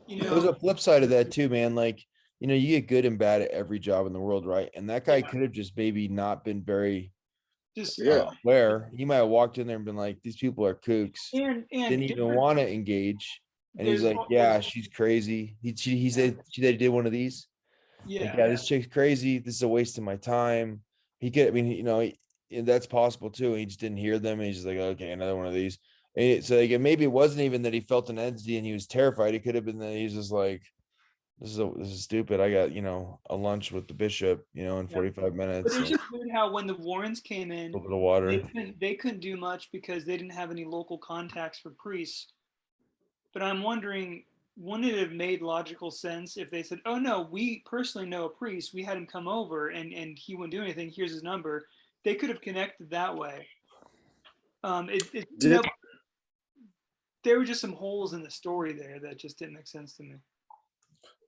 There's a flip side of that too, man. Like, you get good and bad at every job in the world, right? And that guy Yeah. could have just maybe not been very just Yeah. aware. He might have walked in there and been like, these people are kooks. and Didn't even want to engage. And he's there's like, yeah, she's crazy. He said they did one of these. Like, yeah, this chick's crazy. This is a waste of my time. He could, I mean, that's possible too. He just didn't hear them. And he's just like, okay, another one of these. And so like, maybe it wasn't even that he felt an entity and he was terrified. It could have been that he's just like, this is stupid. I got, a lunch with the bishop, in 45 minutes. But it's just weird how when the Warrens came in, a little bit of water. they couldn't do much because they didn't have any local contacts for priests. But I'm wondering, wouldn't it have made logical sense if they said, "Oh no, we personally know a priest. We had him come over, and he wouldn't do anything. Here's his number." They could have connected that way. There were just some holes in the story there that just didn't make sense to me.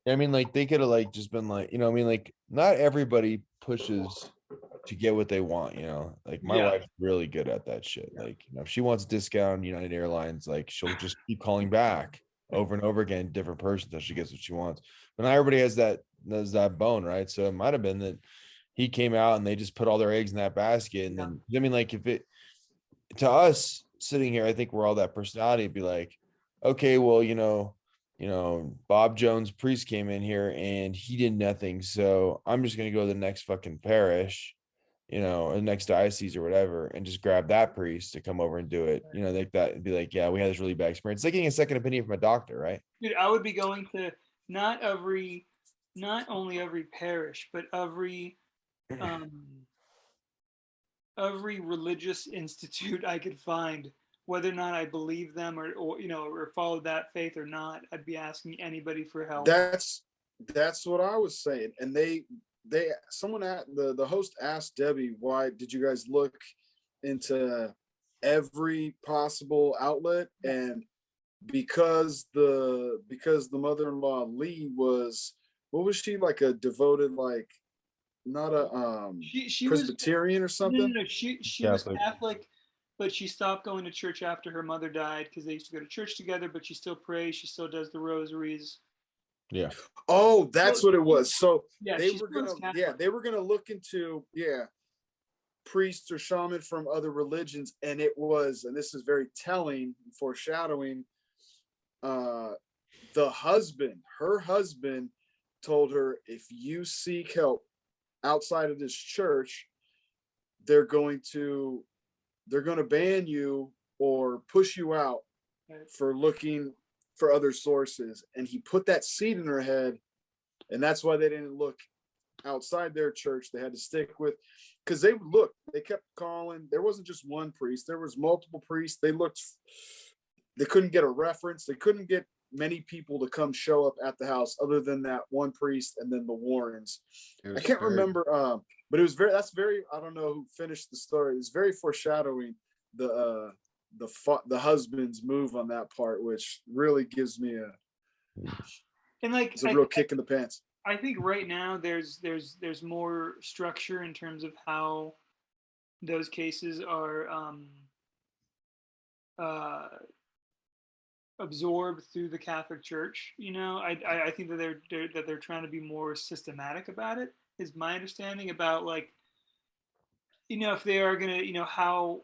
I mean, like, they could have like just been like, I mean, like, not everybody pushes to get what they want, like my wife's really good at that shit. Like, if she wants a discount, United Airlines, like, she'll just keep calling back over and over again, different person until she gets what she wants. But not everybody has that bone, right? So it might have been that he came out and they just put all their eggs in that basket. And then, I mean, like, if it, to us sitting here, I think we're all that personality, be like, okay, well, Bob Jones priest came in here and he did nothing. So I'm just going to go to the next fucking parish, or the next diocese or whatever, and just grab that priest to come over and do it. Like that, it'd be like, yeah, we had this really bad experience. It's like getting a second opinion from a doctor, right? Dude, I would be going to not only every parish, but every religious institute I could find, whether or not I believe them or follow that faith or not. I'd be asking anybody for help. That's what I was saying. And the host asked Debbie, why did you guys look into every possible outlet? And because the mother-in-law Lee was, what was she, like a devoted, like, not a she Presbyterian or something? No, she was Catholic, but she stopped going to church after her mother died because they used to go to church together. But she still prays. She still does the rosaries. Yeah. Oh, that's what it was. So they were gonna look into priests or shaman from other religions, and it was, and this is very telling, foreshadowing. Her husband told her, if you seek help outside of this church, they're going to ban you or push you out for looking for other sources. And he put that seed in her head, and that's why they didn't look outside their church. They had to stick with, because they kept calling. There wasn't just one priest, there was multiple priests. They couldn't get a reference. They couldn't get many people to come show up at the house other than that one priest and then the Warrens. I can't remember, but it was I don't know who finished the story. It's very foreshadowing the husband's move on that part, which really gives me it's a real kick in the pants. I think right now there's more structure in terms of how those cases are absorbed through the Catholic Church. I think that they're trying to be more systematic about it, is my understanding about, like, if they are gonna, how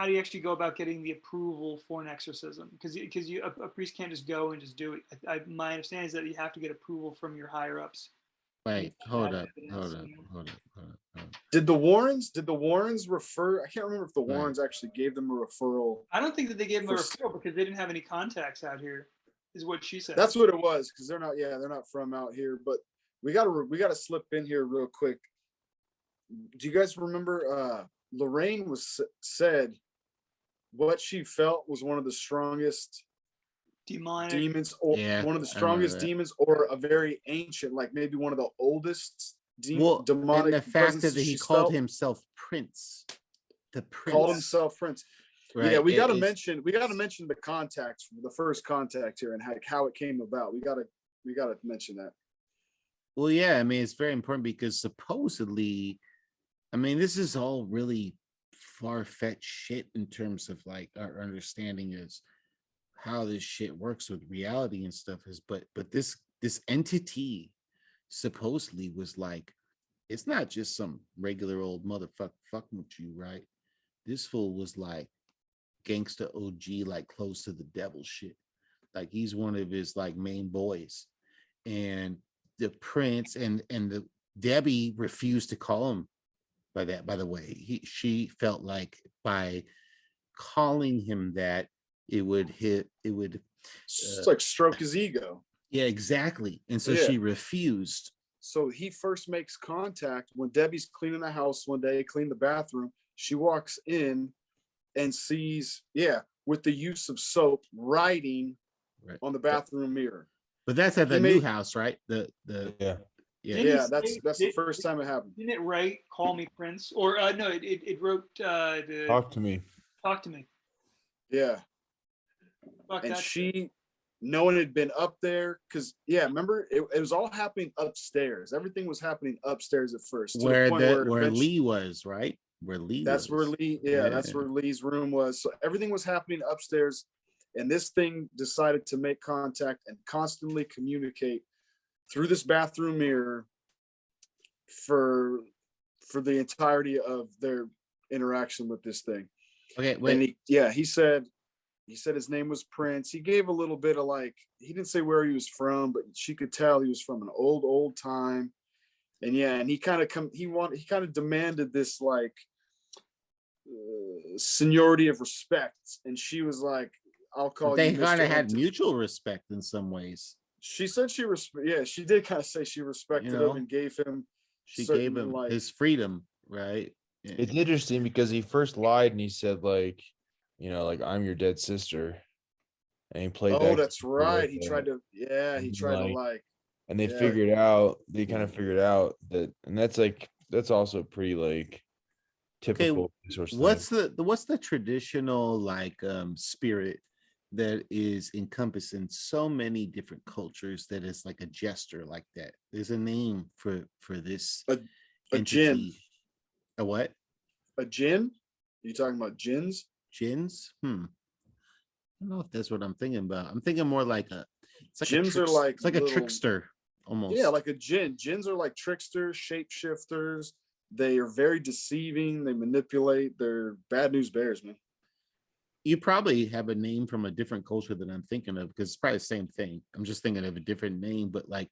do you actually go about getting the approval for an exorcism? Because a priest can't just go and just do it. My understanding is that you have to get approval from your higher ups. Wait, hold up. Did the Warrens refer? I can't remember if the Right. Warrens actually gave them a referral. I don't think that they gave him a For- referral because they didn't have any contacts out here, is what she said. That's what it was, because they're not from out here. But we gotta slip in here real quick. Do you guys remember Lorraine said what she felt was one of the strongest demonic demons, or Yeah, one of the I remember strongest that. demons, or a very ancient, like maybe one of the oldest Well, demonic and the fact that presences he she's called felt. himself Prince, the Prince, Called himself Prince. right? Yeah, we got to It's- mention the contacts, the first contact here, and how it came about. We got to mention that. Well, yeah, I mean, it's very important because supposedly, I mean, this is all really far-fetched shit in terms of like our understanding is how this shit works with reality and stuff is, but this entity supposedly was like, it's not just some regular old motherfucker fucking with you, right? This fool was like gangster OG, like close to the devil shit. Like he's one of his like main boys. And the Prince and the Debbie refused to call him by that, by the way. She felt like by calling him that it would It's like stroke his ego. yeah, exactly. And so Yeah. she refused. So he first makes contact when Debbie's cleaning the house one day, clean the bathroom. She walks in and sees, with the use of soap, writing Right. on the bathroom mirror. But that's at the He new made- house, right? The Yeah. Didn't Yeah, he that's say- the first time it happened. Didn't it write "Call Me Prince"? Or no, it wrote the Talk to me. "Talk to Me." Yeah. Fuck And that. no one had been up there, because remember it was all happening upstairs. Everything was happening upstairs at first, to the where point where eventually- Lee was, right? Where Lee that's was. where Lee, Yeah. that's where Lee's room was. So everything was happening upstairs, and this thing decided to make contact and constantly communicate through this bathroom mirror for the entirety of their interaction with this thing. Okay, And wait. he said his name was Prince. He gave a little bit of like, he didn't say where he was from, but she could tell he was from an old time. And and he kind of demanded this like seniority of respect. And she was like, I'll call They you kind Mr. of had Hampton. mutual respect in some ways. She said she did kind of say she respected You know, him and gave him She certain, gave him like, his freedom, right? Yeah. It's interesting because he first lied and he said like, like I'm your dead sister, and he played. oh, that that's right. He with tried that. to he tried to like, And they yeah. figured out. They kind of figured out that, and that's also pretty like typical resource thing. What's the traditional like spirit that is encompassed in so many different cultures that is like a jester like that? There's a name for this a jinn. entity. A what? A jinn? You talking about jinns? Jinns? I don't know if that's what I'm thinking about. I'm thinking more like it's like Jinns are like it's like a little- trickster almost. Yeah, like a jinn. Jinns are like tricksters, shapeshifters. They are very deceiving. They manipulate. They're bad news bears, man. You probably have a name from a different culture than I'm thinking of, because it's probably the same thing. I'm just thinking of a different name, but like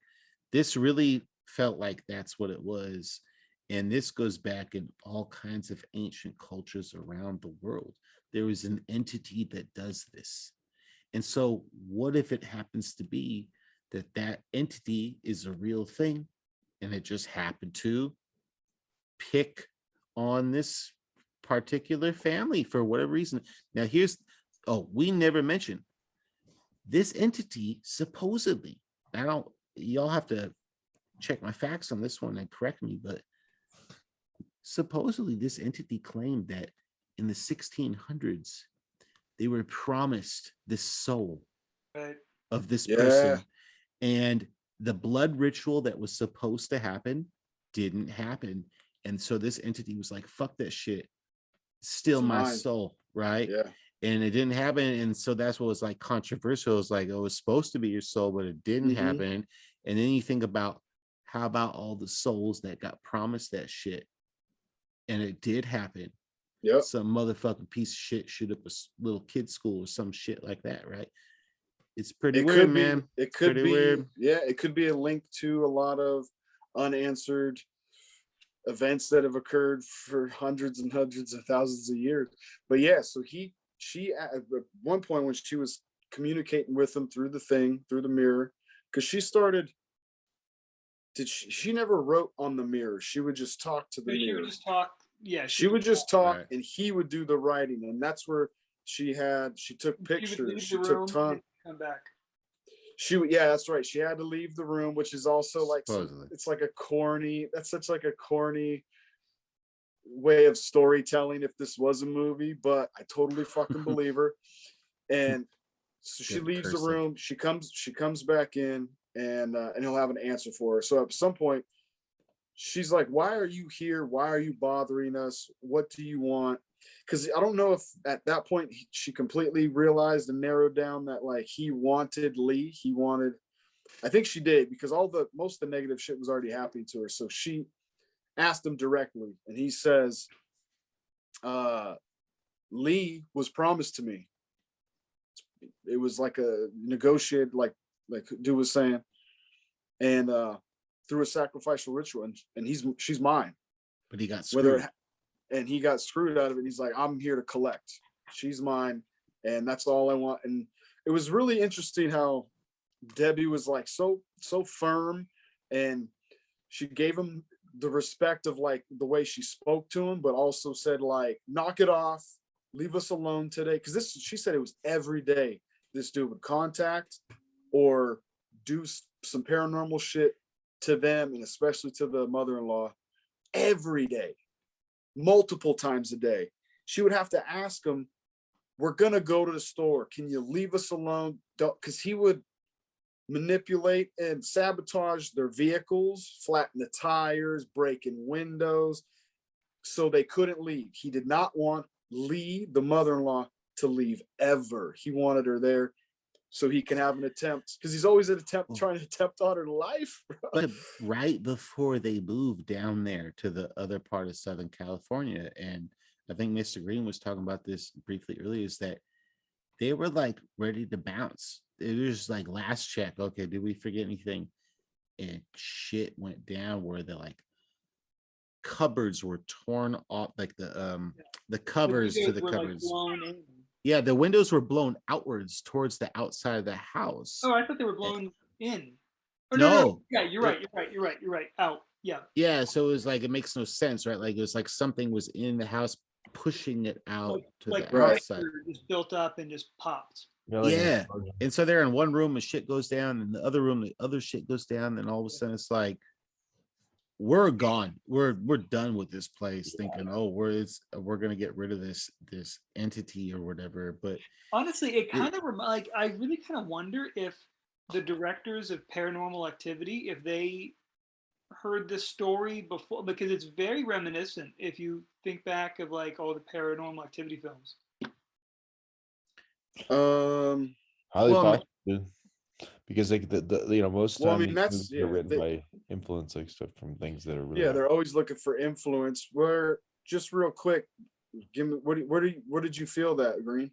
this really felt like that's what it was. And this goes back in all kinds of ancient cultures around the world. There is an entity that does this. And so what if it happens to be that entity is a real thing and it just happened to pick on this particular family for whatever reason? Now we never mentioned this entity supposedly. Y'all have to check my facts on this one and correct me, but supposedly this entity claimed that in the 1600s they were promised this soul Right. of this Yeah. person, and the blood ritual that was supposed to happen didn't happen. And so this entity was like, fuck that shit, steal It's my mine. soul, right? Yeah. And it didn't happen. And so that's what was like controversial. It was like, oh, it's supposed to be your soul, but it didn't Mhm. happen. And then you think about, how about all the souls that got promised that shit and it did happen? Yep. Some motherfucking piece of shit shoot up a little kid's school or some shit like that, right? It's pretty It weird, could be, man. it could Pretty be, weird. yeah, it could be a link to a lot of unanswered events that have occurred for hundreds and hundreds of thousands of years. But yeah, so she at one point when she was communicating with him through the mirror, because she never wrote on the mirror. She would just talk to the mirror. She would just talk. Yeah, she would just talk, right. and he would do the writing, and that's where she took pictures. She took time. Come back. Yeah, that's right. She had to leave the room, which is also like it's like that's such like a corny way of storytelling if this was a movie, but I totally fucking believe her. And so she leaves the room, she comes back in, and he'll have an answer for her. So at some point she's like, why are you here? Why are you bothering us? What do you want? Because I don't know if at that point she completely realized and narrowed down that like he wanted Lee. I think she did, because most of the negative shit was already happening to her. So she asked him directly, and he says, Lee was promised to me. It was like a negotiated, like dude was saying, and through a sacrificial ritual, and she's mine. But he got screwed. And he got screwed out of it. He's like, I'm here to collect. She's mine, and that's all I want. And it was really interesting how Debbie was like so firm, and she gave him the respect of like the way she spoke to him, but also said like, knock it off, leave us alone today. Because she said it was every day this dude would contact or do some paranormal shit to them, and especially to the mother-in-law, every day, multiple times a day. She would have to ask him, we're gonna go to the store, can you leave us alone? Because he would manipulate and sabotage their vehicles, flatten the tires, break in windows, so they couldn't leave. He did not want Lee, the mother-in-law, to leave ever. He wanted her there so he can have an attempt, because he's always trying to attempt on her life. But right before they moved down there to the other part of Southern California, and I think Mr. Green was talking about this briefly earlier, is that they were like ready to bounce. It was just like, last check. Okay, did we forget anything? And shit went down where the like cupboards were torn off, like the covers to the cupboards. Like yeah, the windows were blown outwards towards the outside of the house. Oh, I thought they were blown in. Oh, no. Yeah, you're right. Out. Yeah. Yeah, so it was like, it makes no sense, right? Like it was like something was in the house pushing it out to the outside. Just built up and just popped. Yeah. And so they're in one room and shit goes down, and the other room, the other shit goes down, and all of a sudden it's like, we're gone. We're done with this place, thinking, oh, we're gonna get rid of this entity or whatever. But honestly, it kind of like, I really kind of wonder if the directors of Paranormal Activity, if they heard this story before, because it's very reminiscent if you think back of like all the Paranormal Activity films. Highly possible, because like the most time, I mean, that's written by influence, like stuff from things that are really they're always looking for influence. Where, just real quick, give me where did you feel that, Green?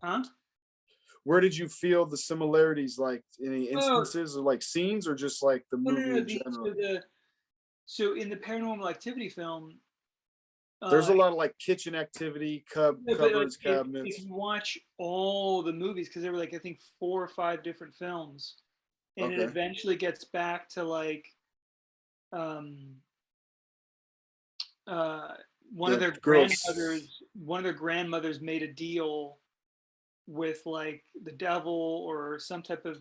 Huh? Where did you feel the similarities, like any instances or like scenes, or just like the movie in general? So in the Paranormal Activity film, there's a lot of like kitchen activity, cupboards, cabinets. If you watch all the movies, because there were like, I think 4 or 5 different films, and it eventually gets back to like one of their grandmothers made a deal with like the devil or some type of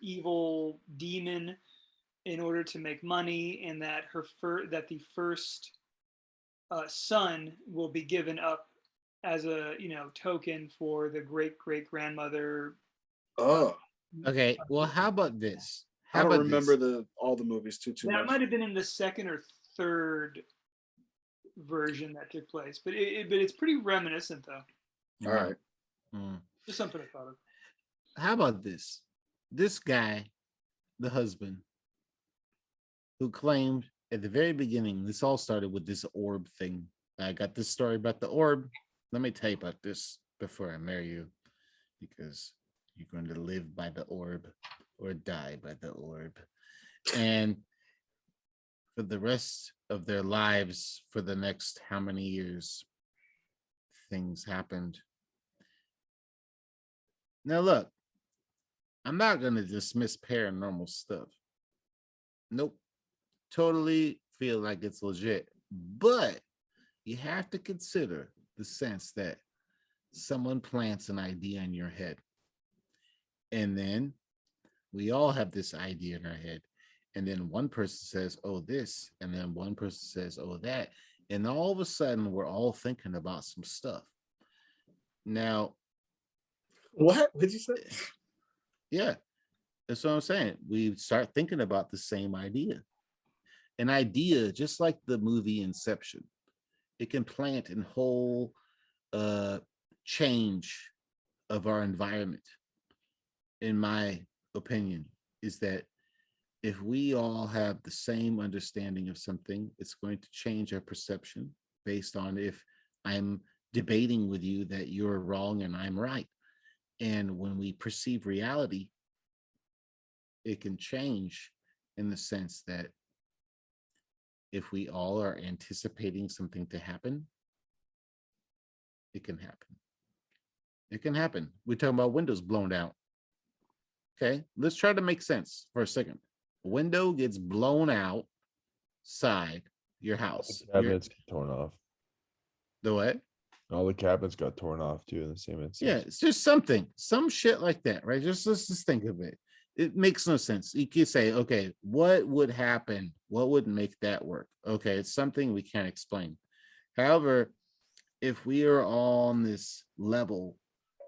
evil demon in order to make money, and that the first son will be given up as a token for the great grandmother. Okay, well, how about this? I don't remember all the movies too much. That might have been in the second or third version that took place, but it's pretty reminiscent though. All right. Just something I thought of. How about this? This guy, the husband, who claimed at the very beginning, this all started with this orb thing. I got this story about the orb. Let me tell you about this before I marry you, because you're going to live by the orb or die by the orb. And for the rest of their lives for the next how many years things happened. Now, look, I'm not going to dismiss paranormal stuff. Nope. Totally feel like it's legit. But you have to consider the sense that someone plants an idea in your head. And then we all have this idea in our head. And then one person says, oh, this. And then one person says, oh, that. And all of a sudden, we're all thinking about some stuff. Now, What did you say? yeah, that's what I'm saying. We start thinking about the same idea. An idea, just like the movie Inception, it can plant in whole change of our environment. In my opinion, is that if we all have the same understanding of something, it's going to change our perception based on if I'm debating with you that you're wrong and I'm right. And when we perceive reality, it can change in the sense that if we all are anticipating something to happen, it can happen. It can happen. We're talking about windows blown out. Okay, let's try to make sense for a second. A window gets blown outside your house. The cabinets get torn off. The what? All the cabinets got torn off too in the same instance. Yeah, it's just some shit like that, right? Let's just think of it. It makes no sense. You could say, okay, what would happen? What would make that work? Okay, it's something we can't explain. However, if we are all on this level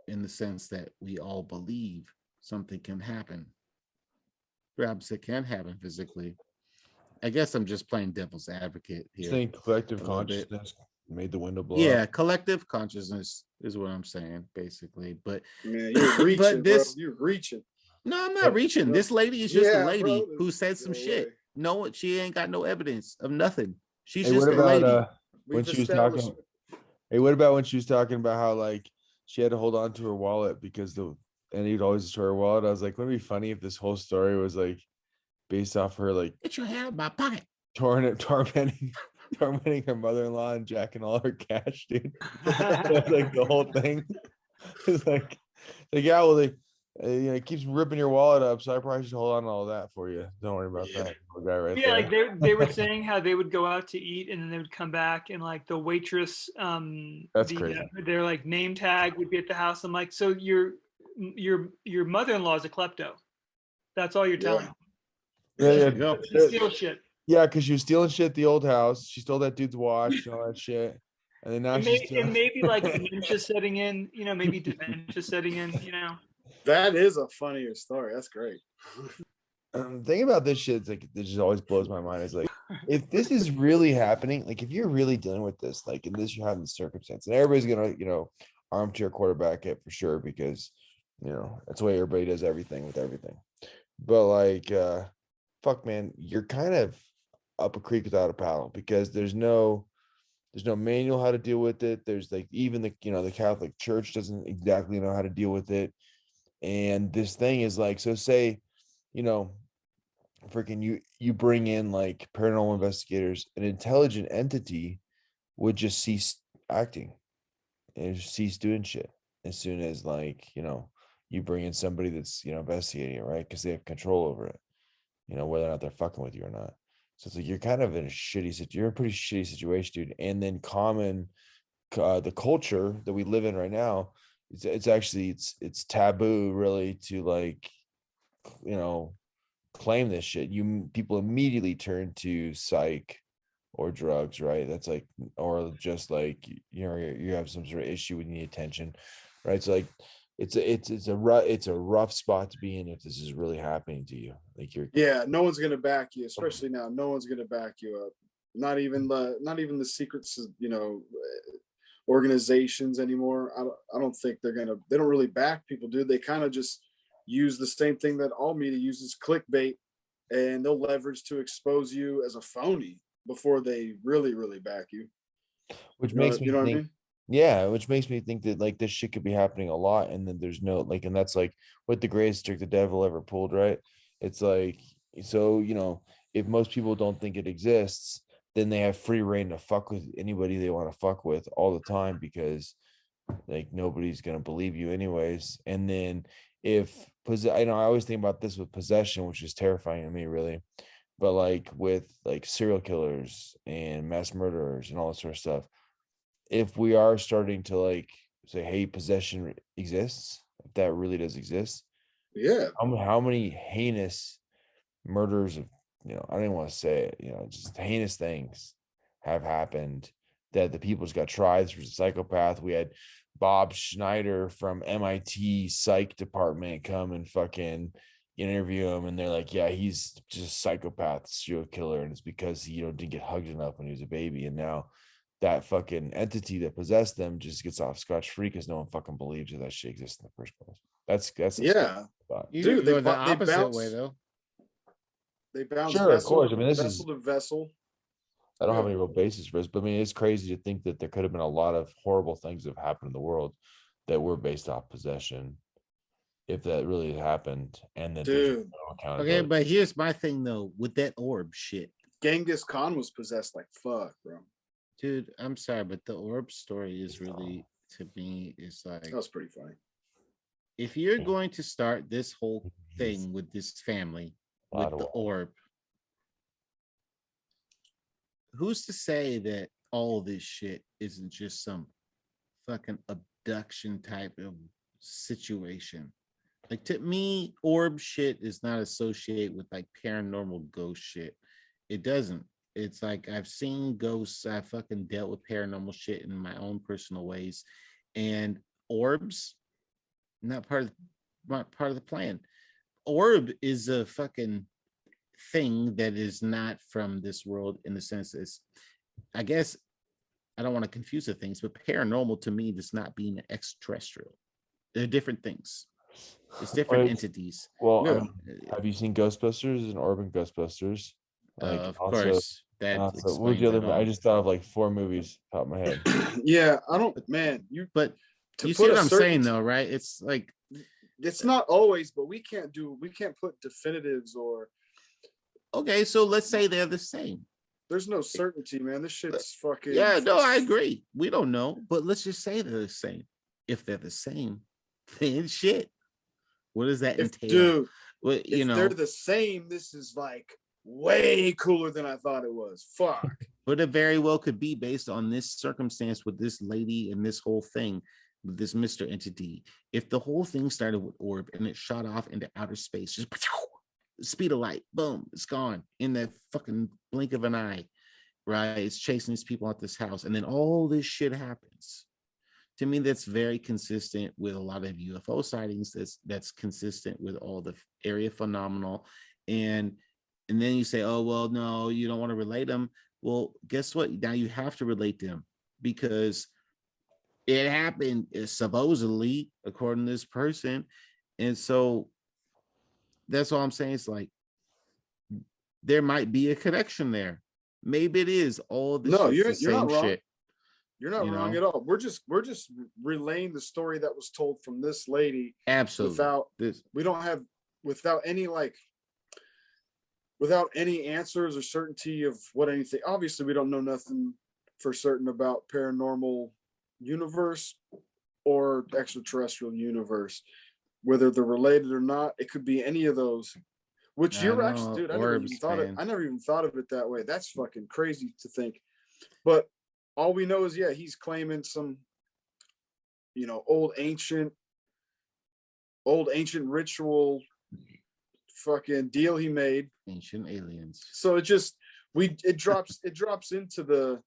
in the sense that we all believe something can happen, perhaps it can happen physically. I guess I'm just playing devil's advocate You here. think collective consciousness made the window blow Yeah, up? collective consciousness is what I'm saying, basically. But Man, you're reaching, bro. You're reaching. No, I'm not reaching. This lady is just a lady who said some shit. way. No, she ain't got no evidence of nothing. She's Hey, just what a lady. about when We've she was established talking? Hey, what about when she was talking about how like she had to hold on to her wallet because and he'd always destroy her wallet? I was like, wouldn't it be funny if this whole story was like based off her like Get your hand out of my pocket. tormenting her mother-in-law and jacking all her cash, dude. That's like the whole thing. It's like yeah, well, it keeps ripping your wallet up, so I probably should hold on to all that for you. Don't worry about that. Poor guy right Yeah, there. like they were saying how they would go out to eat and then they would come back and like the waitress, That's crazy. their like name tag would be at the house. I'm like, so your mother-in-law is a klepto. That's all you're telling me. Yeah. She steals shit. Yeah, because she was stealing shit at the old house. She stole that dude's watch and all that shit. And then now And maybe like dementia setting in, maybe dementia setting in, That is a funnier story. That's great. The thing about this shit is like it just always blows my mind. Is like if this is really happening, like if you're really dealing with this, like in this you're having the circumstance, and everybody's gonna, armchair quarterback it for sure because that's the way everybody does everything with everything. But like fuck man, you're kind of up a creek without a paddle because there's no manual how to deal with it. There's like even the Catholic Church doesn't exactly know how to deal with it. And this thing is like, so say, freaking you bring in like paranormal investigators, an intelligent entity would just cease acting and just cease doing shit as soon as like, you bring in somebody that's, investigating it, right? Because they have control over it, whether or not they're fucking with you or not. So it's like you're kind of in a you're in a pretty shitty situation, dude. And then the culture that we live in right now, it's actually taboo really to like, claim this shit. People immediately turn to psych or drugs, right? That's like, or just like you have some sort of issue with need attention, right? So like it's a rough spot to be in if this is really happening to you. Like no one's gonna back you, especially now. No one's gonna back you up. Not even the secrets, organizations anymore. I don't think they don't really back people, dude. They kind of just use the same thing that all media uses, clickbait, and they'll leverage to expose you as a phony before they really, really back you. Which makes me think, what I mean? Yeah, which makes me think that like this shit could be happening a lot, and then there's no like, and that's like what the greatest trick the devil ever pulled, right? It's like, so if most people don't think it exists, then they have free reign to fuck with anybody they want to fuck with all the time, because like nobody's gonna believe you anyways. And then I know I always think about this with possession, which is terrifying to me, really. But like with like serial killers and mass murderers and all that sort of stuff, if we are starting to like say, hey, possession exists, if that really does exist, Yeah. how many heinous murders of, I don't even want to say it, just heinous things have happened that the people just got tried. This was a psychopath. We had Bob Schneider from MIT psych department come and fucking interview him, and they're like, yeah, he's just a psychopath, serial killer, and it's because he didn't get hugged enough when he was a baby. And now that fucking entity that possessed them just gets off scotch-free because no one fucking believes that shit exists in the first place. That's Yeah. You Dude, go they the opposite bounce way though. They bounce Sure, of vessel, course. I mean, this vessel is, to vessel. I don't have Yeah. any real basis for this, but I mean, it's crazy to think that there could have been a lot of horrible things that have happened in the world that were based off possession, if that really happened, and that there's Dude. no Okay, accountability. but here's my thing though with that orb shit. Genghis Khan was possessed like fuck, bro. Dude, I'm sorry, but the orb story is really, to me, is like, That was pretty funny. if you're going to start this whole thing with this family with the orb, who's to say that all this shit isn't just some fucking abduction type of situation? Like, to me, orb shit is not associated with like paranormal ghost shit. It doesn't. It's like, I've seen ghosts, I fucking dealt with paranormal shit in my own personal ways, and orbs, not part of the plan. Orb is a fucking thing that is not from this world, in the sense is, I guess, I don't want to confuse the things, but paranormal to me does not mean extraterrestrial. They're different things. It's different entities. Well, Yeah. I mean, have you seen Ghostbusters and Orb and Ghostbusters? Like, Of also, course, that what was explains the it other? I all. just thought of like 4 movies top of my head. Yeah, I don't, man. But To you put see a what I'm certain- saying, though, right? It's like, It's not always, but we can't put definitives, or okay, so let's say they're the same. there's no certainty, man. This shit's fucking. Yeah, no, I agree. We don't know, but let's just say they're the same. If they're the same, then shit. What does that entail? Dude, Well, if they're the same, this is like way cooler than I thought it was. Fuck. but it very well could be based on this circumstance with this lady and this whole thing with this Mr. Entity. If the whole thing started with orb and it shot off into outer space, just speed of light, boom, it's gone in that fucking blink of an eye, right? It's chasing these people out this house, and then all this shit happens. To me, that's very consistent with a lot of UFO sightings. That's consistent with all the area phenomenal, and then you say, oh well, no, you don't want to relate them. Well, guess what? Now you have to relate them, because it happened supposedly according to this person, and so that's all I'm saying. It's like there might be a connection there. Maybe it is all the No, shit's you're the same not wrong. shit. You're not wrong at all. We're just relaying the story that was told from this lady. Absolutely. Without any answers or certainty of what anything. Obviously, we don't know nothing for certain about paranormal universe or extraterrestrial universe, whether they're related or not. It could be any of those. Which you're actually, dude. I never even thought of it that way. That's fucking crazy to think. But all we know is, yeah, he's claiming some, old ancient ritual fucking deal he made. Ancient aliens. So it drops into the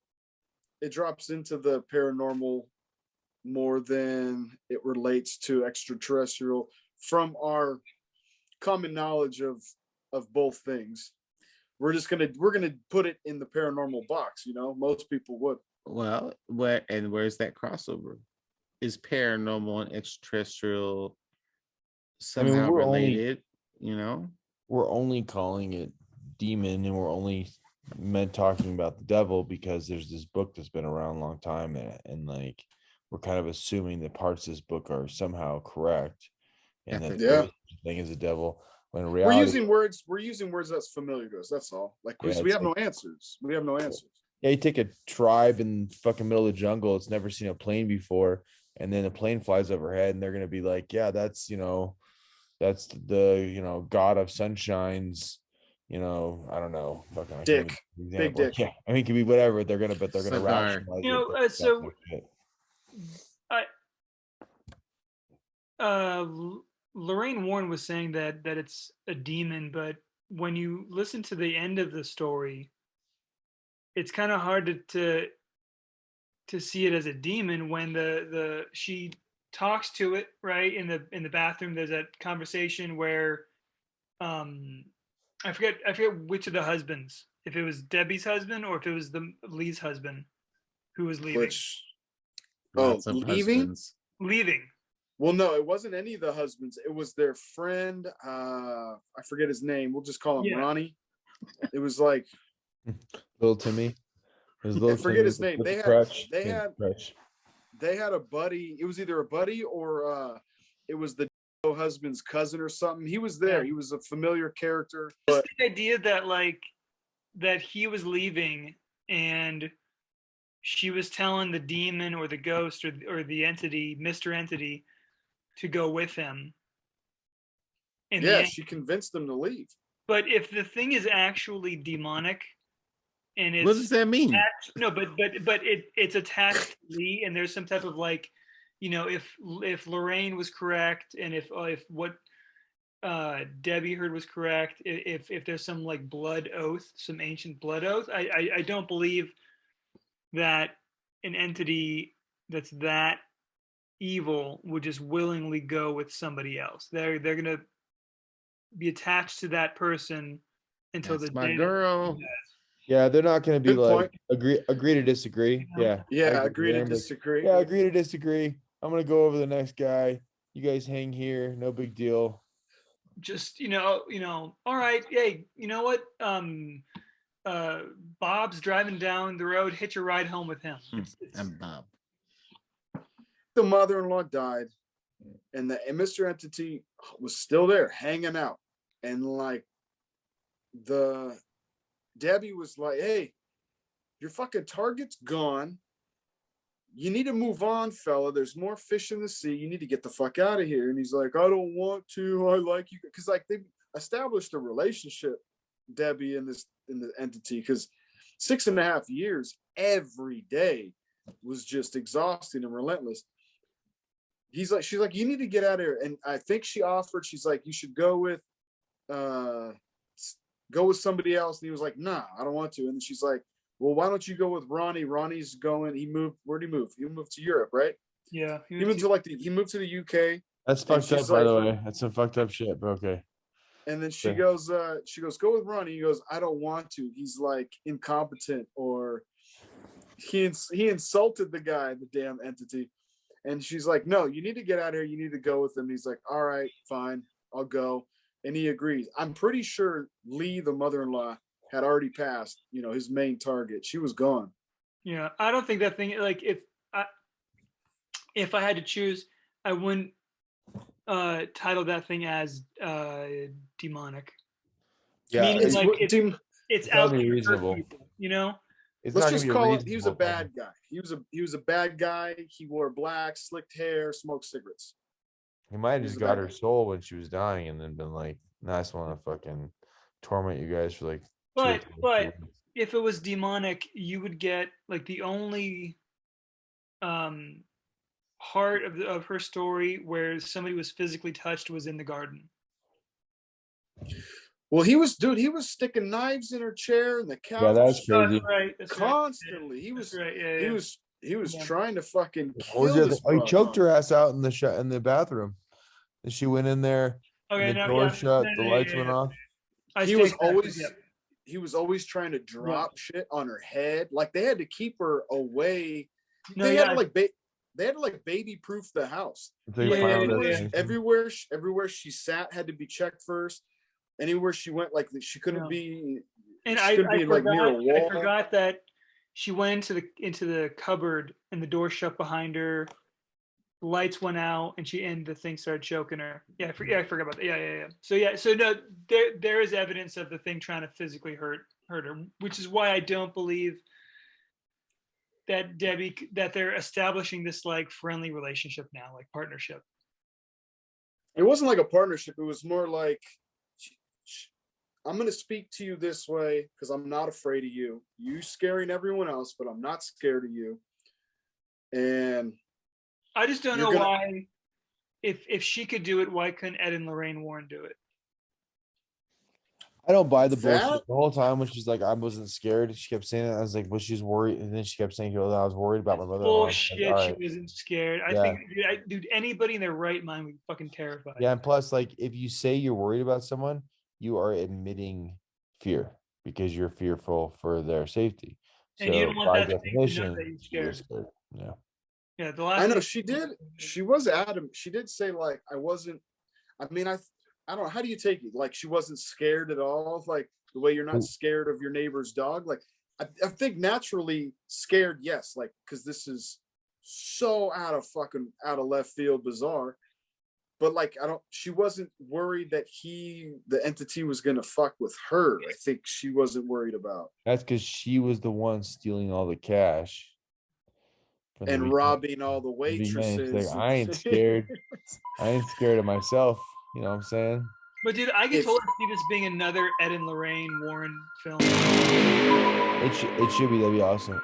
paranormal more than it relates to extraterrestrial from our common knowledge of both things. We're gonna put it in the paranormal box, most people would. Well, where's that crossover? Is paranormal and extraterrestrial somehow related? We're only calling it demon, and we're only talking about the devil because there's this book that's been around a long time, and like we're kind of assuming that parts of this book are somehow correct, and that there's such a thing as a devil. When in We're reality, using words that's familiar to us. That's all. Like, Yeah, we it's have no answers. We have no answers. yeah, you take a tribe in fucking middle of the jungle, it's never seen a plane before, and then a plane flies overhead, and they're gonna be like, yeah, that's that's the god of sunshine's, I don't know, fucking I can't Dick. even give an Big example. dick. Yeah, I mean, it could be whatever. But they're gonna Cigar. rationalize You it. know, but that's so like shit. I Lorraine Warren was saying that it's a demon, but when you listen to the end of the story, it's kind of hard to see it as a demon when the she talks to it, right, in the bathroom. There's that conversation where um I forget which of the husbands, if it was Debbie's husband or if it was the Lee's husband who was leaving. Which Lots of leaving? husbands. Leaving. Well, no, it wasn't any of the husbands. It was their friend. I forget his name. We'll just call him Yeah. Ronnie. It was like Little Timmy. I forget his name. They had a buddy. It was either a buddy or it was the husband's cousin or something. He was there. Yeah. He was a familiar character. Just But the idea that that he was leaving and she was telling the demon or the ghost or the entity, Mr. Entity, to go with him. In the yeah, end. she convinced them to leave. But if the thing is actually demonic and it's What does that mean? no, but it's attached to Lee, and there's some type of if Lorraine was correct, and if what Debbie heard was correct, if there's some like blood oath, some ancient blood oath, I don't believe that an entity that's that evil would just willingly go with somebody else. They're gonna be attached to that person until That's the my day girl. Yeah, they're not going to be Good like point. agree to disagree. Yeah, Yeah, I agree to Aaron, but- disagree. Yeah, agree to disagree. I'm gonna go over the next guy. You guys hang here, no big deal. just all right, hey, you know what, Bob's driving down the road, hitch a ride home with him. I'm Bob. The mother-in-law died, and Mr. Entity was still there hanging out, and like the Debbie was like, hey, your fucking target's gone. You need to move on, fella. There's more fish in the sea. You need to get the fuck out of here. And he's like, I don't want to. I like you. Because like they established a relationship, Debbie and the entity, because 6.5 years every day was just exhausting and relentless. She's like, you need to get out of here. And I think she offered, she's like, you should go with somebody else. And he was like, nah, I don't want to. And then she's like, well, why don't you go with Ronnie? Ronnie's going, where'd he move? He moved to Europe, right? Yeah. He moved to the UK. That's fucked up, by the way. That's some fucked up shit, but okay. And then she goes, go with Ronnie. He goes, I don't want to. He's like incompetent, or he insulted the guy, the damn entity. And she's like, no, you need to get out of here. You need to go with him. He's like, all right, fine, I'll go. And he agrees. I'm pretty sure Lee, the mother-in-law, had already passed, his main target. She was gone. Yeah, I don't think that thing, like, if I had to choose, I wouldn't title that thing as demonic. Yeah, meaning like it's out be there reasonable. for people, It's Let's not just gonna be call it, he was a reasonable bad guy. He was a bad guy. He wore black, slicked hair, smoked cigarettes. He might have He's just a got bad her guy. soul when she was dying, and then been like, "No, I just want to fucking torment you guys for like." But 2 or 3 but weeks." if it was demonic, you would get like the only part of her story where somebody was physically touched was in the garden. Well, he was sticking knives in her chair and the couch. Yeah, that's Oh, crazy. that's right. That's Constantly. Right. He was That's right. Yeah, he was Yeah. trying to fucking What was kill the this other? Oh, he choked her broad. ass out in the bathroom. And she went in there. Okay, and the no, door yeah. shut. No, The no, lights yeah, went yeah. off. I He take was that, always yeah. he was always trying to drop shit on her head. Like they had to keep her away. No, They yeah. had to like baby proof the house. Until you Yeah, find out yeah, destination. Everywhere she sat had to be checked first. Anywhere she went, like she couldn't Yeah. be. And she couldn't be like near a wall. I forgot that she went into the cupboard and the door shut behind her. the lights went out, and the thing started choking her. Yeah, I forgot about that. Yeah. So no, there is evidence of the thing trying to physically hurt her, which is why I don't believe that that they're establishing this like friendly relationship now, like partnership. It wasn't like a partnership. It was more like, I'm going to speak to you this way because I'm not afraid of you. You scaring everyone else, but I'm not scared of you. And I just don't know why, if she could do it, why couldn't Ed and Lorraine Warren do it? I don't buy the bullshit the whole time when she's like, I wasn't scared. She kept saying it. I was like, well, she's worried. And then she kept saying, I was worried about my mother. Bullshit, like, she wasn't scared. I think, dude, anybody in their right mind would be fucking terrified. Yeah, and plus, like, if you say you're worried about someone, you are admitting fear because you're fearful for their safety. And you don't want that definition, that you're scared. Yeah. Yeah, the last I know she did. She was adamant. She did say, like, I wasn't. I mean, I don't know. How do you take it? Like, she wasn't scared at all. Like the way you're not scared of your neighbor's dog. Like, I think naturally scared, yes. Like, because this is so out of left field, bizarre. But like, she wasn't worried that the entity was gonna fuck with her. I think she wasn't worried about. That's because she was the one stealing all the cash. And robbing all the waitresses. Like, I ain't scared. I ain't scared of myself. You know what I'm saying? But dude, I can totally see this being another Ed and Lorraine Warren film. It should be. That'd be awesome.